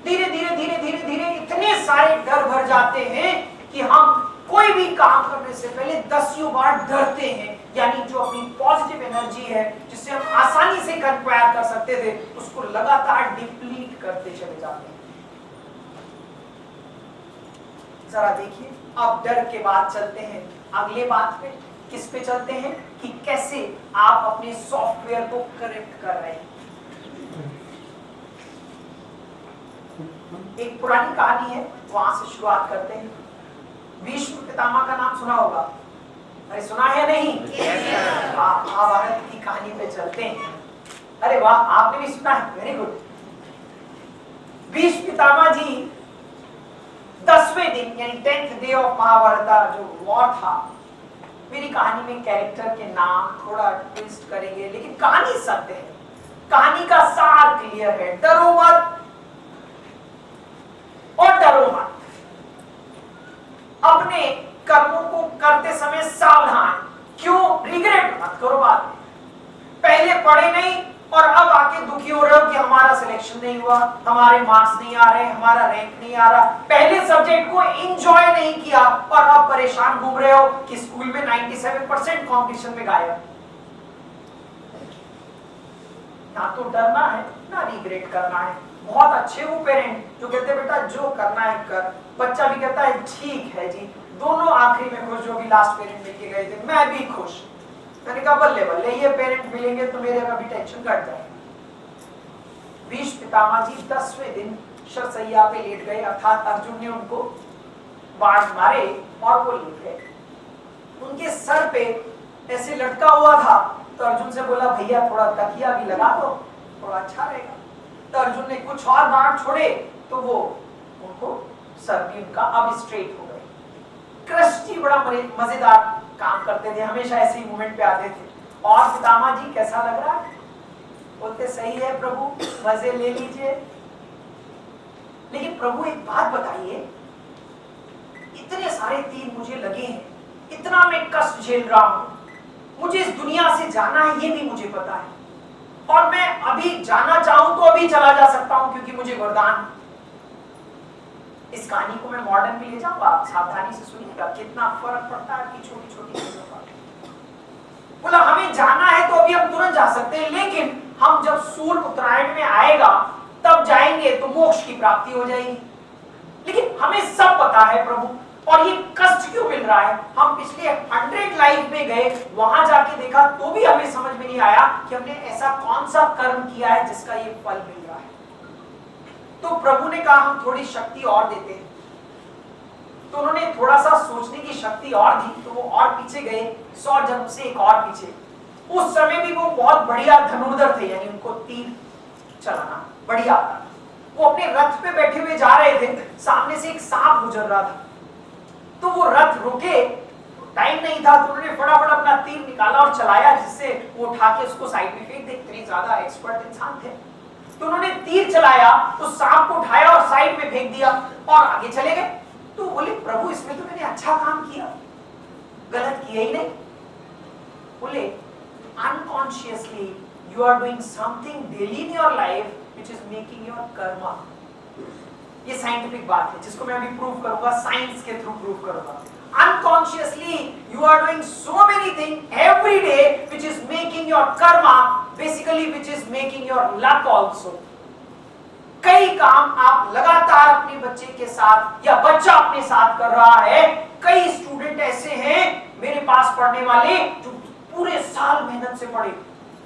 धीरे धीरे धीरे धीरे धीरे इतने सारे डर भर जाते हैं कि हम कोई भी काम करने से पहले 10 बार डरते हैं। यानी जो अपनी पॉजिटिव एनर्जी है, जिससे हम आसानी से कंक्वायर कर सकते थे, उसको लगातार डिप्लीट करते चले जाते हैं। जरा देखिए, अब डर के बाद चलते हैं अगले बात पे। किस पे चलते हैं कि कैसे आप अपने सॉफ्टवेयर को करेक्ट कर रहे हैं। एक पुरानी कहानी है, वहां से शुरुआत करते हैं। भीष्म पितामह का नाम सुना होगा, अरे सुना है नहीं? महाभारत की कहानी पे चलते हैं। अरे वाह, आपने भी सुना है, वेरी गुड। भीष्म पितामह जी 10वें दिन यानी 10th डे ऑफ महाभारत जो वॉर था, मेरी कहानी में कैरेक्टर के नाम थोड़ा ट्विस्ट करेंगे, लेकिन कहानी सत्य है, कहानी का सार क्लियर है। डरो मत और डरो मत। अपने कर्मों को करते समय सावधान, क्यों, रिग्रेट मत करो बाद में। पहले पढ़े नहीं और अब आके दुखी हो रहे हो कि हमारा सिलेक्शन नहीं हुआ, हमारे मार्क्स नहीं आ रहे, हमारा रैंक नहीं आ रहा। पहले सब्जेक्ट को एंजॉय नहीं किया और अब परेशान घूम रहे हो कि स्कूल में 97% कंपटीशन में गायब। ना तो डरना है ना रिग्रेट करना है। बहुत अच्छे वो पेरेंट जो कहते बेटा जो करना है कर, बच्चा भी कहता है ठीक है जी। दोनों आखिरी में खुश, जो भी लास्ट पेरेंट मिलके गए थे, मैं भी खुश। मैंने कहा बल्ले बल्ले, ये पेरेंट मिलेंगे तो मेरे का भी टेंशन घट जाए। भीष्म पितामह जी 10वें दिन शरसैया पे लेट गए, अर्थात अर्जुन ने उनको बाण मारे और वो लेट गए। उनके सर पे ऐसे लटका हुआ था, तो अर्जुन से बोला भैया थोड़ा तकिया भी लगा दो, थोड़ा अच्छा रहेगा। तो अर्जुन ने कुछ और बाण छोड़े तो वो उनको सर भी उनका अब स्ट्रेट हो गए। कृष्ण जी बड़ा मजेदार काम करते थे, हमेशा ऐसे ही मूवमेंट पे आते थे। और पितामह जी कैसा लग रहा है? बोलते सही है प्रभु, मजे ले लीजिए। लेकिन प्रभु एक बात बताइए, इतने सारे तीर मुझे लगे हैं, इतना मैं कष्ट झेल रहा हूं, मुझे इस दुनिया से जाना है ये भी मुझे पता है, और मैं अभी जाना चाहूं तो अभी चला जा सकता हूं क्योंकि मुझे वरदान। इस कहानी को मैं मॉडर्न में ले जाऊंगा, आप सावधानी से सुनिएगा कितना फर्क पड़ता है कि छोटी छोटी चीजों का। बोला हमें जाना है तो अभी हम तुरंत जा सकते हैं, लेकिन हम जब सूर्य उत्तरायण में आएगा तब जाएंगे तो मोक्ष की प्राप्ति हो जाएगी। लेकिन हमें सब पता है प्रभु, और ये कष्ट क्यों मिल रहा है? हम पिछले 100 लाइफ में गए, वहां जाके देखा तो भी हमें समझ में नहीं आया कि हमने ऐसा कौन सा कर्म किया है जिसका ये फल मिल रहा है। तो प्रभु ने कहा हम थोड़ी शक्ति और देते हैं। तो उन्होंने थोड़ा सा सोचने की शक्ति और दी, तो वो और पीछे गए, 100 जन्म से एक और पीछे। उस समय भी वो बहुत बढ़िया धनुर्धर थे, यानी उनको तीर चलाना बढ़िया था। वो अपने रथ पे बैठे हुए जा रहे थे, सामने से एक सांप गुजर रहा था, तो वो रथ रुके, टाइम नहीं था, तो उन्होंने फटाफट अपना तीर निकाला और चलाया, जिससे वो उठा के उसको साइड में फेंक दे। इतने ज्यादा एक्सपर्ट इंसान थे, तो उन्होंने तीर चलाया, उस सांप को उठाया और साइड में फेंक दिया और आगे चले गए। तो बोले प्रभु इसमें तो मैंने अच्छा काम किया, गलत किया ही नहीं। बोले unconsciously you are doing something daily in your life which is making your karma. ये साइंटिफिक बात है जिसको मैं अभी प्रूव करूंगा, साइंस के थ्रू प्रूव करूंगा। Unconsciously you are doing so many things every day which is making your karma, basically which is making your luck also. कई काम आप लगातार अपने बच्चे के साथ या बच्चा अपने साथ कर रहा है। कई स्टूडेंट ऐसे हैं मेरे पास पढ़ने वाले जो पूरे साल मेहनत से पढ़े,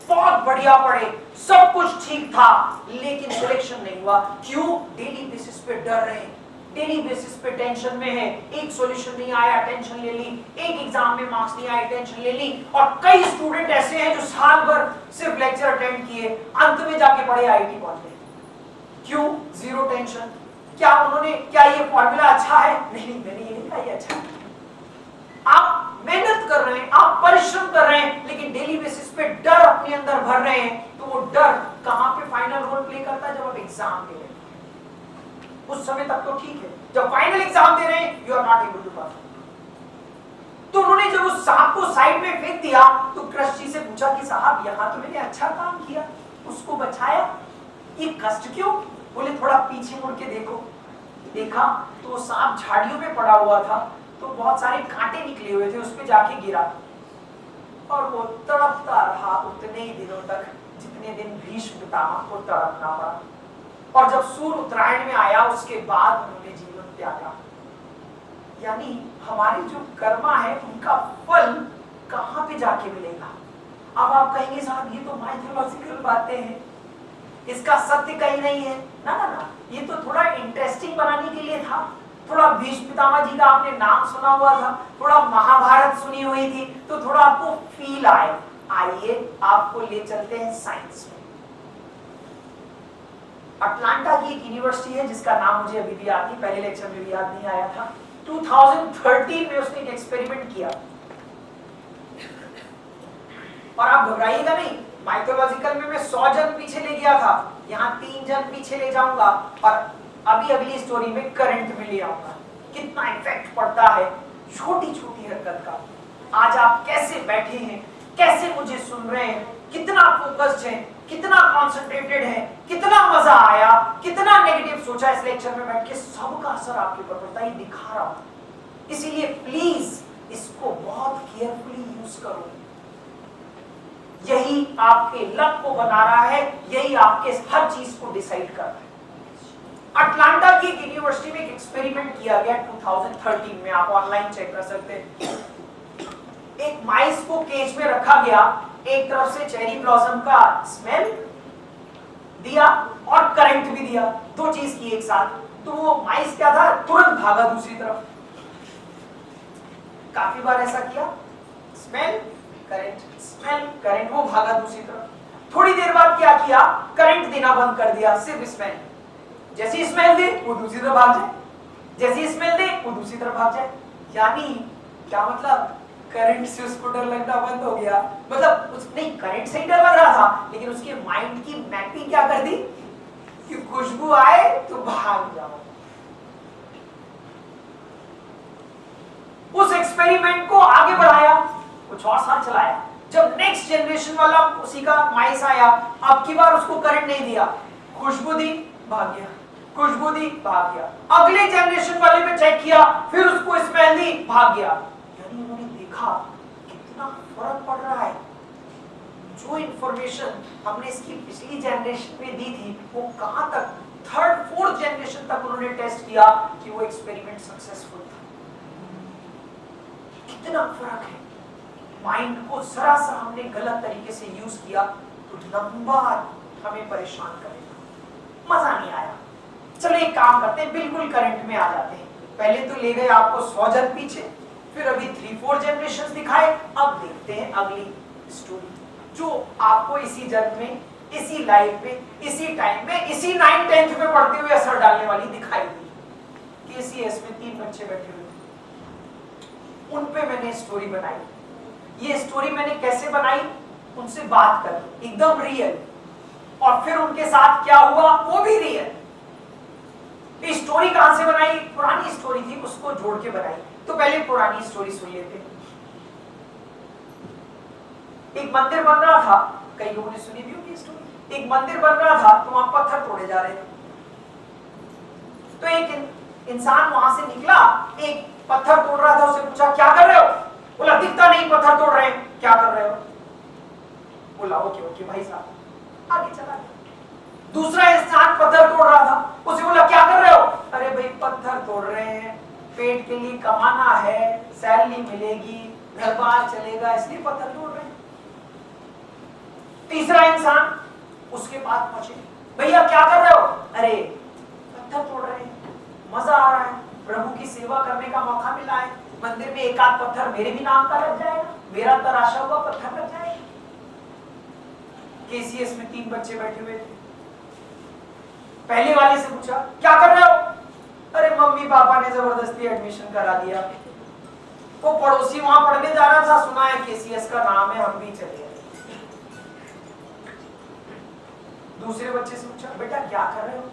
बहुत बढ़िया पढ़े, सब कुछ ठीक था, लेकिन सिलेक्शन नहीं हुआ। क्यों? डेली बेसिस पे डर रहे हैं, डेली बेसिस पे टेंशन में है। एक सॉल्यूशन नहीं आया, टेंशन ले ली, एक एग्जाम में मार्क्स नहीं आए, टेंशन ले ली। और कई स्टूडेंट ऐसे हैं जो साल भर सिर्फ लेक्चर अटेंड किए, अंत में जाके पढ़े आईआईटी पहुंच गए। क्यों? Zero tension. क्या ये फॉर्मूला अच्छा है? नहीं, मैंने ये नहीं कहा ये अच्छा है। आप मेहनत कर रहे हैं, आप परिश्रम कर रहे हैं, लेकिन डेली बेसिस पे डर अपने अंदर भर रहे हैं। तो वो डर कहां पे फाइनल रोल प्ले करता है? जब आप एग्जाम दे रहे हैं, उस समय तक तो ठीक है, जब फाइनल एग्जाम दे रहे हैं you are not able to pass. तो उन्होंने जब उस सांप को साइड में फेंक दिया तो कृष्ण जी से पूछा कि साहब यहां तो मैंने अच्छा काम किया, उसको बचाया, ये कष्ट क्यों? बोले थोड़ा पीछे मुड़ के देखो। देखा तो सांप झाड़ियों में पड़ा हुआ था, तो बहुत सारे कांटे निकले हुए थे, उस पे जाके गिरा और वो तड़पता रहा उतने ही दिनों तक जितने दिन भीष्म पितामह को तड़पना पड़ा। और जब सूर्य उत्तरायण में आया उसके बाद उन्होंने जीवन त्यागा। यानी हमारी जो कर्मा है उनका फल कहां पे जाके मिलेगा? अब आप कहेंगे साहब ये तो माइथोलॉजिकल बातें हैं, इसका सत्य कहीं नहीं है। ना ना ना, ये तो थोड़ा इंटरेस्टिंग बनाने के लिए था। थोड़ा भीष्म पितामह जी का आपने नाम सुना हुआ था, थोड़ा महाभारत सुनी हुई थी, तो थोड़ा आपको फील आए। आइए आपको ले चलते हैं साइंस में। अटलांटा की एक यूनिवर्सिटी है जिसका नाम मुझे अभी भी याद नहीं, पहले लेक्चर में भी याद नहीं आया था। 2013 में उसने एक एक्सपेरिमेंट किया, और आप घबराइएगा नहीं, माइथोलॉजिकल में मैं 100 जन पीछे ले गया था, यहाँ 3 जन पीछे ले जाऊंगा, और अभी अगली स्टोरी में करंट में ले आऊंगा। कितना इफेक्ट पड़ता है छोटी छोटी हरकत का। आज आप कैसे बैठे हैं, कैसे मुझे सुन रहे हैं, कितना फोकस्ड हैं, कितना कॉन्सेंट्रेटेड है, कितना मजा आया, कितना नेगेटिव सोचा इस लेक्चर में बैठ के, सबका असर आपके ऊपर पड़ता है, ये दिखा रहा हूं। इसीलिए प्लीज इसको बहुत केयरफुली यूज करो। यही आपके लक को बना रहा है, यही आपके हर चीज को डिसाइड कर रहा है। अटलांटा की एक यूनिवर्सिटी में एक एक्सपेरिमेंट किया गया 2013 में, आप ऑनलाइन चेक कर सकते हैं। एक माइस को केज में रखा गया, एक तरफ से चेरी ब्लॉसम का स्मेल दिया और करंट भी दिया, दो चीज की एक साथ। तो वो माइस क्या था, तुरंत भागा दूसरी तरफ। काफी बार ऐसा किया, स्मेल स्मेल करंट, वो भागा दूसरी तरफ। थोड़ी देर बाद क्या किया, करंट देना बंद कर दिया, सिर्फ स्मेल। जैसी स्मेल दे वो दूसरी तरफ भाग जाए, जैसी स्मेल दे वो दूसरी तरफ भाग जाए। यानी क्या मतलब, करंट से उसको डर लगना बंद हो गया। मतलब नहीं, करंट से ही डर लग रहा था, लेकिन उसके माइंड की मैपिंग क्या कर दी कि खुशबू आए तो भाग जाओ। उस एक्सपेरिमेंट को आगे बढ़ाया, कुछ और साल चलाया, जब नेक्स्ट जनरेशन वाला उसी का माइस आया, अब की बार उसको करंट नहीं दिया, खुशबू दी, भाग गया, खुशबू दी, भाग गया। अगले जनरेशन वाले पे चेक किया, फिर उसको स्मेल दी, भाग गया। यानी उन्होंने देखा कितना फर्क पड़ रहा है। जो इंफॉर्मेशन हमने इसकी पिछली जनरेशन में दी थी, वो कहां तक, थर्ड फोर्थ जनरेशन तक उन्होंने टेस्ट किया कि वो एक्सपेरिमेंट सक्सेसफुल था। कितना फर्क है। माइंड को जरा सा हमने गलत तरीके से यूज किया तो लंबा हमें परेशान करेगा, मजा नहीं आया। चलो एक काम करते हैं, बिल्कुल करंट में आ जाते हैं। पहले तो ले गए आपको 100 जन पीछे, फिर अभी 3-4 जनरेशन दिखाए। अब देखते हैं अगली स्टोरी जो आपको इसी जन्म में, इसी लाइफ में, इसी टाइम में, इसी 9th-10th में पढ़ते हुए असर डालने वाली दिखाई दी। केसीएस में 3 बच्चे बैठे हुए, उन पे मैंने स्टोरी बनाई। ये स्टोरी मैंने कैसे बनाई, उनसे बात करी, एकदम रियल, और फिर उनके साथ क्या हुआ वो भी रियल। स्टोरी कहां से बनाई, पुरानी स्टोरी थी उसको जोड़ के बनाई। तो पहले पुरानी स्टोरी सुन लेते हैं। एक मंदिर बन रहा था, कई लोगों ने सुनी भी होगी स्टोरी। एक मंदिर बन रहा था तो वहां पत्थर तोड़े जा रहे थे। तो एक इंसान वहां से निकला, एक पत्थर तोड़ रहा था, उससे पूछा क्या कर रहे हो? बोला दिखता नहीं, पत्थर तोड़ रहे हैं। क्या कर रहे हो? बोला ओके ओके भाई साहब, आगे चला गया। दूसरा इंसान पत्थर तोड़ रहा था, उसे बोला क्या कर रहे हो? अरे भाई पत्थर तोड़ रहे हैं, पेट के लिए कमाना है, सैलरी मिलेगी, घर बार चलेगा, इसलिए पत्थर तोड़ रहे हैं। तीसरा इंसान उसके पास पहुंचे, भैया क्या कर रहे हो? अरे पत्थर तोड़ रहे हैं, मजा आ रहा है, प्रभु की सेवा करने का मौका मिला है, मंदिर में एक आध पत्थर मेरे भी नाम का लग जाएगा, मेरा तराशा हुआ पत्थर लग जाएगा। केसीएस में 3 बच्चे बैठे हुए थे। पहले वाले से पूछा क्या कर रहे हो? अरे मम्मी पापा ने जबरदस्ती एडमिशन करा दिया, वो पड़ोसी वहां पढ़ने जा रहा था, सुना है केसीएस का नाम है, हम भी चले गए। दूसरे बच्चे से पूछा बेटा क्या कर रहे हो?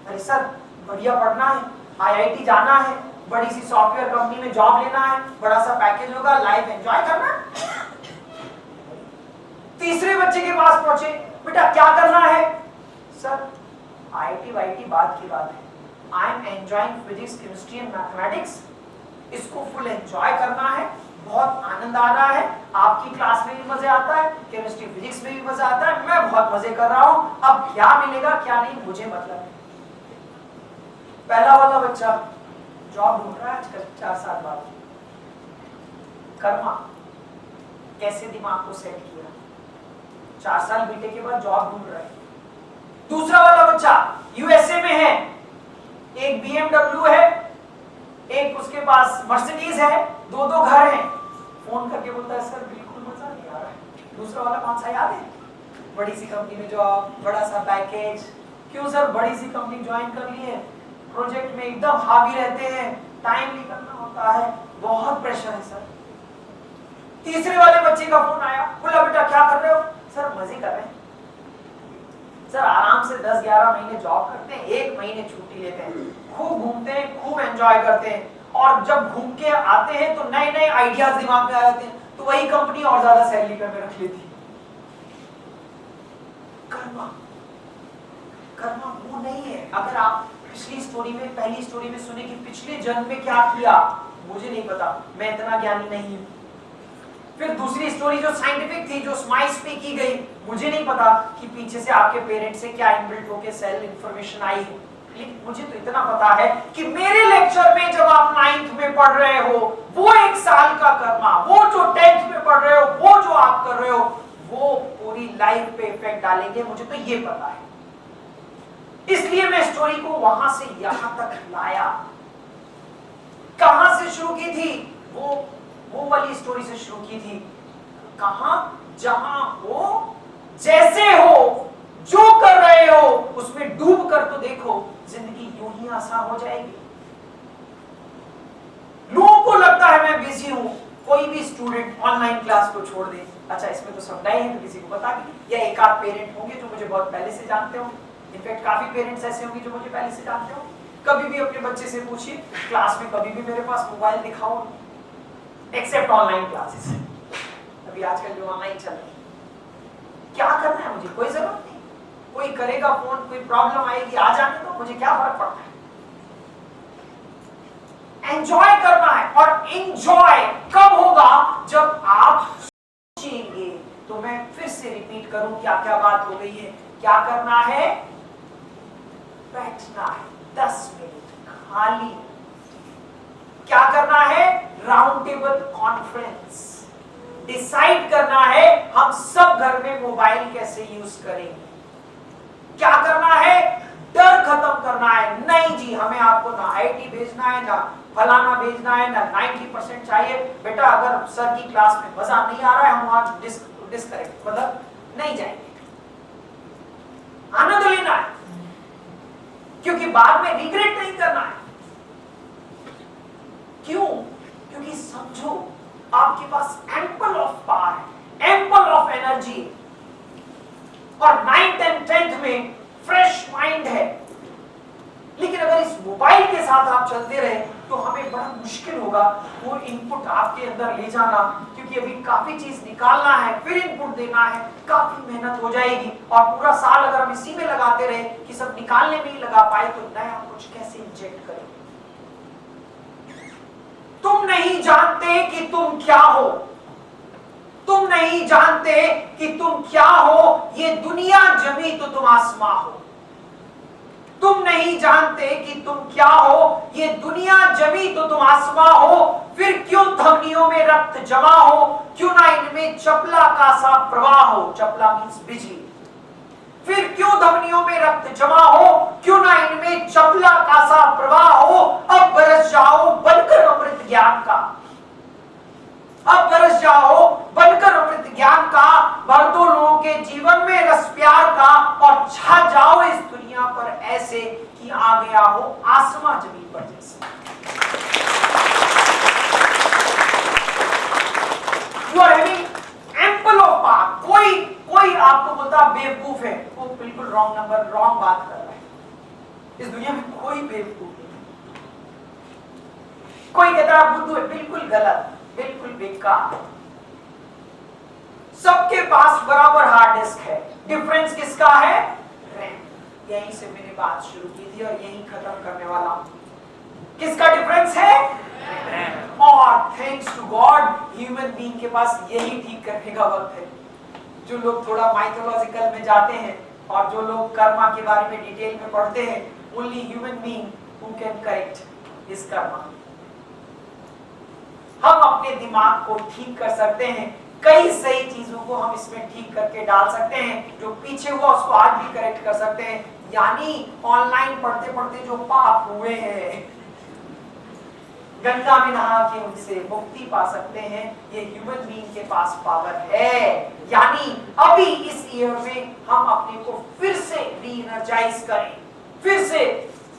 अरे सर बढ़िया पढ़ना है, आईआईटी जाना है, बड़ी सी सॉफ्टवेयर कंपनी में जॉब लेना है, बड़ा सा पैकेज होगा, लाइफ एंजॉय करना है। तीसरे बच्चे के पास पहुंचे, बेटा क्या करना है? सर आईआईटी वाईटी बात की बात है, I am enjoying physics chemistry and mathematics, इसको फुल एंजॉय करना है, बहुत आनंद आ रहा है, आपकी क्लास में भी मजे आता है, केमिस्ट्री फिजिक्स में भी मजा आता है, मैं बहुत मजे कर रहा हूं, अब क्या मिलेगा क्या नहीं मुझे मतलब है। पहला वाला बच्चा जॉब ढूंढ रहा है आजकल 4 साल बाद, कर्मा कैसे दिमाग को सेट किया, 4 साल बीते के बाद जॉब ढूंढ रहा है। दूसरा वाला बच्चा यूएसए में है, एक बीएमडब्ल्यू है, एक उसके पास मर्सिडीज है, 2-2 घर हैं। फोन करके बोलता है सर बिल्कुल मजा नहीं आ रहा है। दूसरा वाला कौन सा याद है? बड़ी सी कंपनी में जॉब, बड़ा सा पैकेज। क्यों सर? बड़ी सी कंपनी ज्वाइन कर ली है, प्रोजेक्ट में एकदम हावी रहते हैं, टाइम निकलना होता है, बहुत प्रेशर है सर। तीसरे वाले बच्चे का फोन आया, बोला बेटा क्या कर रहे हो? सर मजे कर रहे हैं सर, आराम से 10-11 महीने जॉब करते हैं, 1 महीने छुट्टी लेते हैं, खूब घूमते हैं, खूब एंजॉय करते हैं, और जब घूम के आते हैं तो नए नए आइडियाज दिमाग में आ जाते हैं, तो वही कंपनी और ज्यादा सैलरी पे रख लेती है। कर्मा कर्मा वो नहीं है। अगर आप पिछली स्टोरी में, पहली स्टोरी में सुने कि पिछले जन्म में क्या किया, मुझे नहीं पता, मैं इतना ज्ञानी नहीं हूं। फिर दूसरी स्टोरी जो साइंटिफिक थी, जो स्माइल्स पे की गई, मुझे नहीं पता कि पीछे से आपके पेरेंट्स से क्या इनबिल्ट होके सेल इंफॉर्मेशन आई है, लेकिन मुझे तो इतना पता है कि मेरे लेक्चर में जब आप 9th में पढ़ रहे हो, वो 1 साल का कर्मा, वो जो 10th में पढ़ रहे हो, वो जो आप कर रहे हो, वो पूरी लाइफ पे इफेक्ट डालेंगे, मुझे तो ये पता है। इसलिए मैं स्टोरी को वहां से यहां तक लाया। कहां से शुरू की थी? वो वाली स्टोरी से शुरू की थी। कहां? जहां हो, जैसे हो, जो कर रहे हो उसमें डूब कर तो देखो, जिंदगी यूं ही आसान हो जाएगी। लोगों को लगता है मैं बिजी हूं, कोई भी स्टूडेंट ऑनलाइन क्लास को छोड़ दे, अच्छा इसमें तो समझाई है तो किसी को बता के, या एक आध पेरेंट होंगे जो मुझे बहुत पहले से जानते हो, इनफैक्ट काफी पेरेंट्स ऐसे होंगे जो मुझे पहले से जानते हो। कभी भी अपने बच्चे से पूछिए, क्लास में कभी भी मेरे पास मोबाइल दिखाओ, एक्सेप्ट ऑनलाइन क्लासेस, अभी आजकल जो ऑनलाइन चल रही है। क्या करना है मुझे, कोई जरूरत नहीं, कोई करेगा फोन, कोई प्रॉब्लम आएगी आ जाने दो, मुझे क्या फर्क पड़ता है। एंजॉय करना है, और एंजॉय कब होगा, जब आप सोचेंगे। तो मैं फिर से रिपीट करूं क्या क्या बात हो गई है। क्या करना है, बैठना है 10 मिनट खाली। क्या करना है, राउंड टेबल कॉन्फ्रेंस। डिसाइड करना है हम सब घर में मोबाइल कैसे यूज करेंगे। क्या करना है, डर खत्म करना है। नहीं जी, हमें आपको ना आईटी भेजना है, ना फलाना भेजना है, ना 90% चाहिए। बेटा अगर सर की क्लास में मजा नहीं आ रहा है, हम वहां डिस्कनेक्ट मतलब नहीं जाएंगे। आनंद लेना है, क्योंकि बाद में रिग्रेट नहीं करना है। क्यों, क्योंकि समझो आपके पास एम्पल ऑफ पावर है, एम्पल ऑफ एनर्जी, और 9th and 10th में फ्रेश माइंड है। लेकिन अगर इस मोबाइल के साथ आप चलते रहे तो हमें बड़ा मुश्किल होगा वो इनपुट आपके अंदर ले जाना, क्योंकि अभी काफी चीज निकालना है, फिर इनपुट देना है, काफी मेहनत हो जाएगी। और पूरा साल अगर हम इसी में लगाते रहे कि सब निकालने में ही लगा पाए, तो नया कुछ कैसे इंजेक्ट करें। तुम नहीं जानते कि तुम क्या हो, तुम नहीं जानते कि तुम क्या हो। ये दुनिया जमी तो तुम आसमां हो। तुम नहीं जानते कि तुम क्या हो, ये दुनिया जमी तो तुम आसमां हो। फिर क्यों धमनियों में रक्त जमा हो, क्यों ना इनमें चपला का सा प्रवाह हो। चपला मींस बिजली। फिर क्यों धमनियों में रक्त जमा हो, क्यों ना इनमें चपला का सा प्रवाह हो। अब बरस जाओ बनकर अमृत ज्ञान का, अब बरस जाओ बनकर अमृत ज्ञान का। भर दो लोगों के जीवन में रस प्यार का, और छा जाओ इस दुनिया पर ऐसे कि आ गया हो आसमां जमीन पर जैसे। You are having ample of power. कोई आपको बोलता बेवकूफ है, वो बिल्कुल रॉन्ग नंबर, रॉन्ग बात कर रहा है। इस दुनिया में कोई बेवकूफ नहीं। कोई कहता है बुद्धू है, बिल्कुल गलत, बिल्कुल बेकार। सबके पास बराबर हार्ड डिस्क है। डिफरेंस किसका है, रैम। यहीं से मैंने बात शुरू की थी और यहीं खत्म करने वाला हूं। किसका डिफरेंस है, रैम। और thanks to God human being के पास यही ठीक करने का वक्त है। जो लोग थोड़ा माइथोलॉजिकल में जाते हैं और जो लोग कर्मा के बारे में डिटेल में पढ़ते हैं, only human being who can correct his Karma. हम अपने दिमाग को ठीक कर सकते हैं, कई सही चीजों को हम इसमें ठीक करके डाल सकते हैं। जो पीछे हुआ उसको आज भी करेक्ट कर सकते हैं। यानी ऑनलाइन पढ़ते पढ़ते जो पाप हुए हैं, गंगा में नहा के उनसे मुक्ति पा सकते हैं। ये ह्यूमन बीइंग के पास पावर है। यानी अभी इस ईयर में हम अपने को फिर से री एनर्जाइज करें, फिर से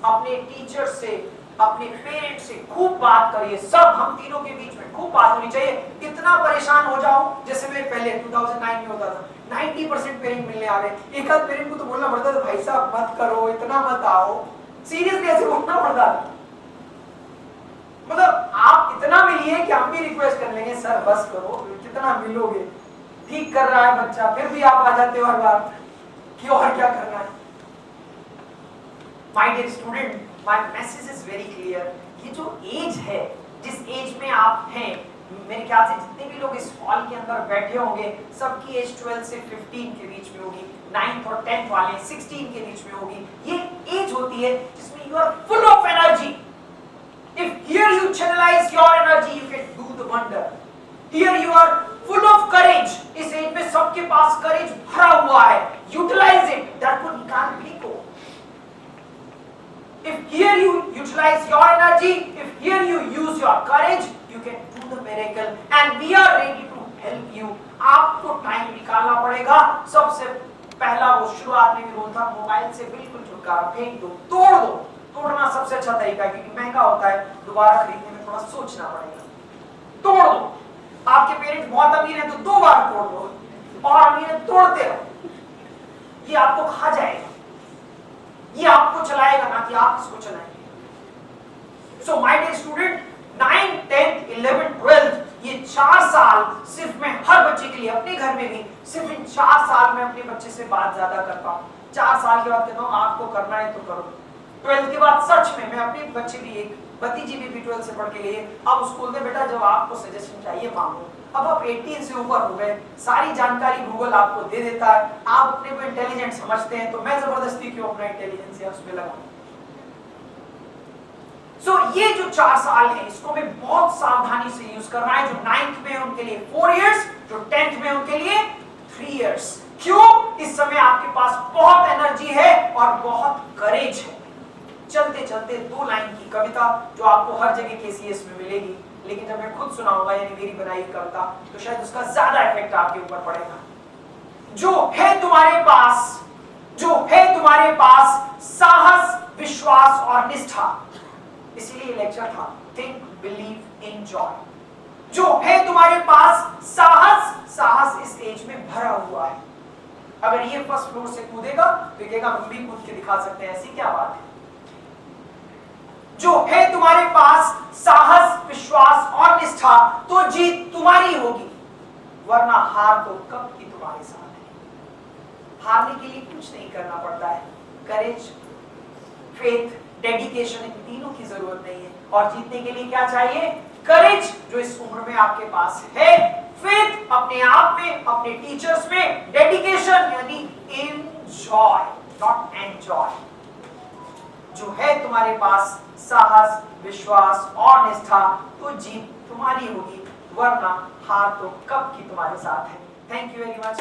अपने टीचर से, अपने पेरेंट्स से खूब बात करिए। सब हम तीनों के बीच में खूब बात होनी चाहिए। इतना परेशान हो जाओ, जैसे मैं पहले 2009 में होता था, 90% पेरेंट मिलने आ रहे, एक आध पेरेंट को तो बोलना पड़ता था भाई साहब मत करो, इतना मत आओ। सीरियसली ऐसे बोलना पड़ता था। मतलब आप इतना मिलिए कि हम भी रिक्वेस्ट कर लेंगे सर बस करो, कितना मिलोगे, ठीक कर रहा है बच्चा, फिर भी आप आ जाते हो हर बार कि और क्या करना है। My dear student, my message is very clear. ये जो एज है, जिस एज में आप हैं, मेरे ख्याल से जितने भी लोग इस हॉल के अंदर बैठे होंगे, सबकी एज 12 से 15 के बीच में होगी। 9th और 10th वाले 16 के बीच में होगी। ये एज होती है जिसमें you are full of energy. If here you channelize your energy, you can do the wonder. Here you are full of courage. इस एज में सबके पास courage भरा हुआ है। Utilize it. डर को निकाल फेंको। If here you utilize your energy, if here you use your courage, you can do the miracle. And we are ready to help you. आपको टाइम निकालना पड़ेगा। सबसे पहला वो शुरुआत में भी रूल था, मोबाइल से बिल्कुल छुटकारा, फेंक दो, तोड़ दो। तोड़ना सबसे अच्छा तरीका है, क्योंकि महंगा होता है, दोबारा खरीदने में थोड़ा सोचना पड़ेगा। तोड़ दो। आपके पेरेंट्स बहुत अमीर हैं तो 2 बार तोड़ दो, और अमीर है तोड़ते रहो। ये आपको खा जाएगा, ये आपको चलाएगा, ना कि आप इसको चलाएंगे। सो माय डियर स्टूडेंट, 9, 10, 11, 12 ये 4 साल सिर्फ मैं हर बच्चे के लिए अपने घर में भी सिर्फ इन 4 साल में अपने बच्चे से बात ज्यादा करता हूँ। 4 साल के बाद कहता हूँ आपको करना है तो करो। 12 के बाद सच में मैं अपने बच्चे भी, एक भतीजी भी 12 से पढ़ के गई है, अब स्कूल में बेटा जब आपको सजेशन चाहिए मांगो। अब आप 18 से ऊपर हो गए, सारी जानकारी गूगल आपको दे देता है, आप अपने को इंटेलिजेंट समझते हैं, तो मैं जबरदस्ती क्यों अपना इंटेलिजेंस या उसमें लगाऊं। सो ये जो 4 साल है इसको मैं बहुत सावधानी से यूज करना है। जो 9th में उनके लिए 4 इयर्स, जो 10th में उनके लिए 3 इयर्स। क्यों? इस समय आपके पास बहुत एनर्जी है और बहुत करेज है। चलते चलते 2 लाइन की कविता जो आपको हर जगह केसीएस में मिलेगी, लेकिन जब मैं खुद सुनाऊंगा यानी मेरी बनाई कविता तो शायद उसका ज्यादा इफेक्ट आपके ऊपर पड़ेगा। जो है तुम्हारे पास, जो है तुम्हारे पास साहस, विश्वास और निष्ठा, इसीलिए लेक्चर था थिंक, बिलीव, एंजॉय। जो है तुम्हारे पास साहस, साहस इस एज में भरा हुआ है। अगर ये फर्स्ट फ्लोर से कूदेगा तो कहेगा हम भी कूद के दिखा सकते हैं, ऐसी क्या बात है। जो है तुम्हारे पास साहस, विश्वास और निष्ठा, तो जीत तुम्हारी होगी, वरना हार तो कब की तुम्हारे साथ है। हारने के लिए कुछ नहीं करना पड़ता है, करेज, फेथ, डेडिकेशन, इन तीनों की जरूरत नहीं है। और जीतने के लिए क्या चाहिए? करेज, जो इस उम्र में आपके पास है, फेथ अपने आप में, अपने टीचर्स में, डेडिकेशन यानी एंजॉय, नॉट एंजॉय। जो है तुम्हारे पास साहस, विश्वास और निष्ठा, तो जीत तुम्हारी होगी, वरना हार तो कब की तुम्हारे साथ है। Thank you very much.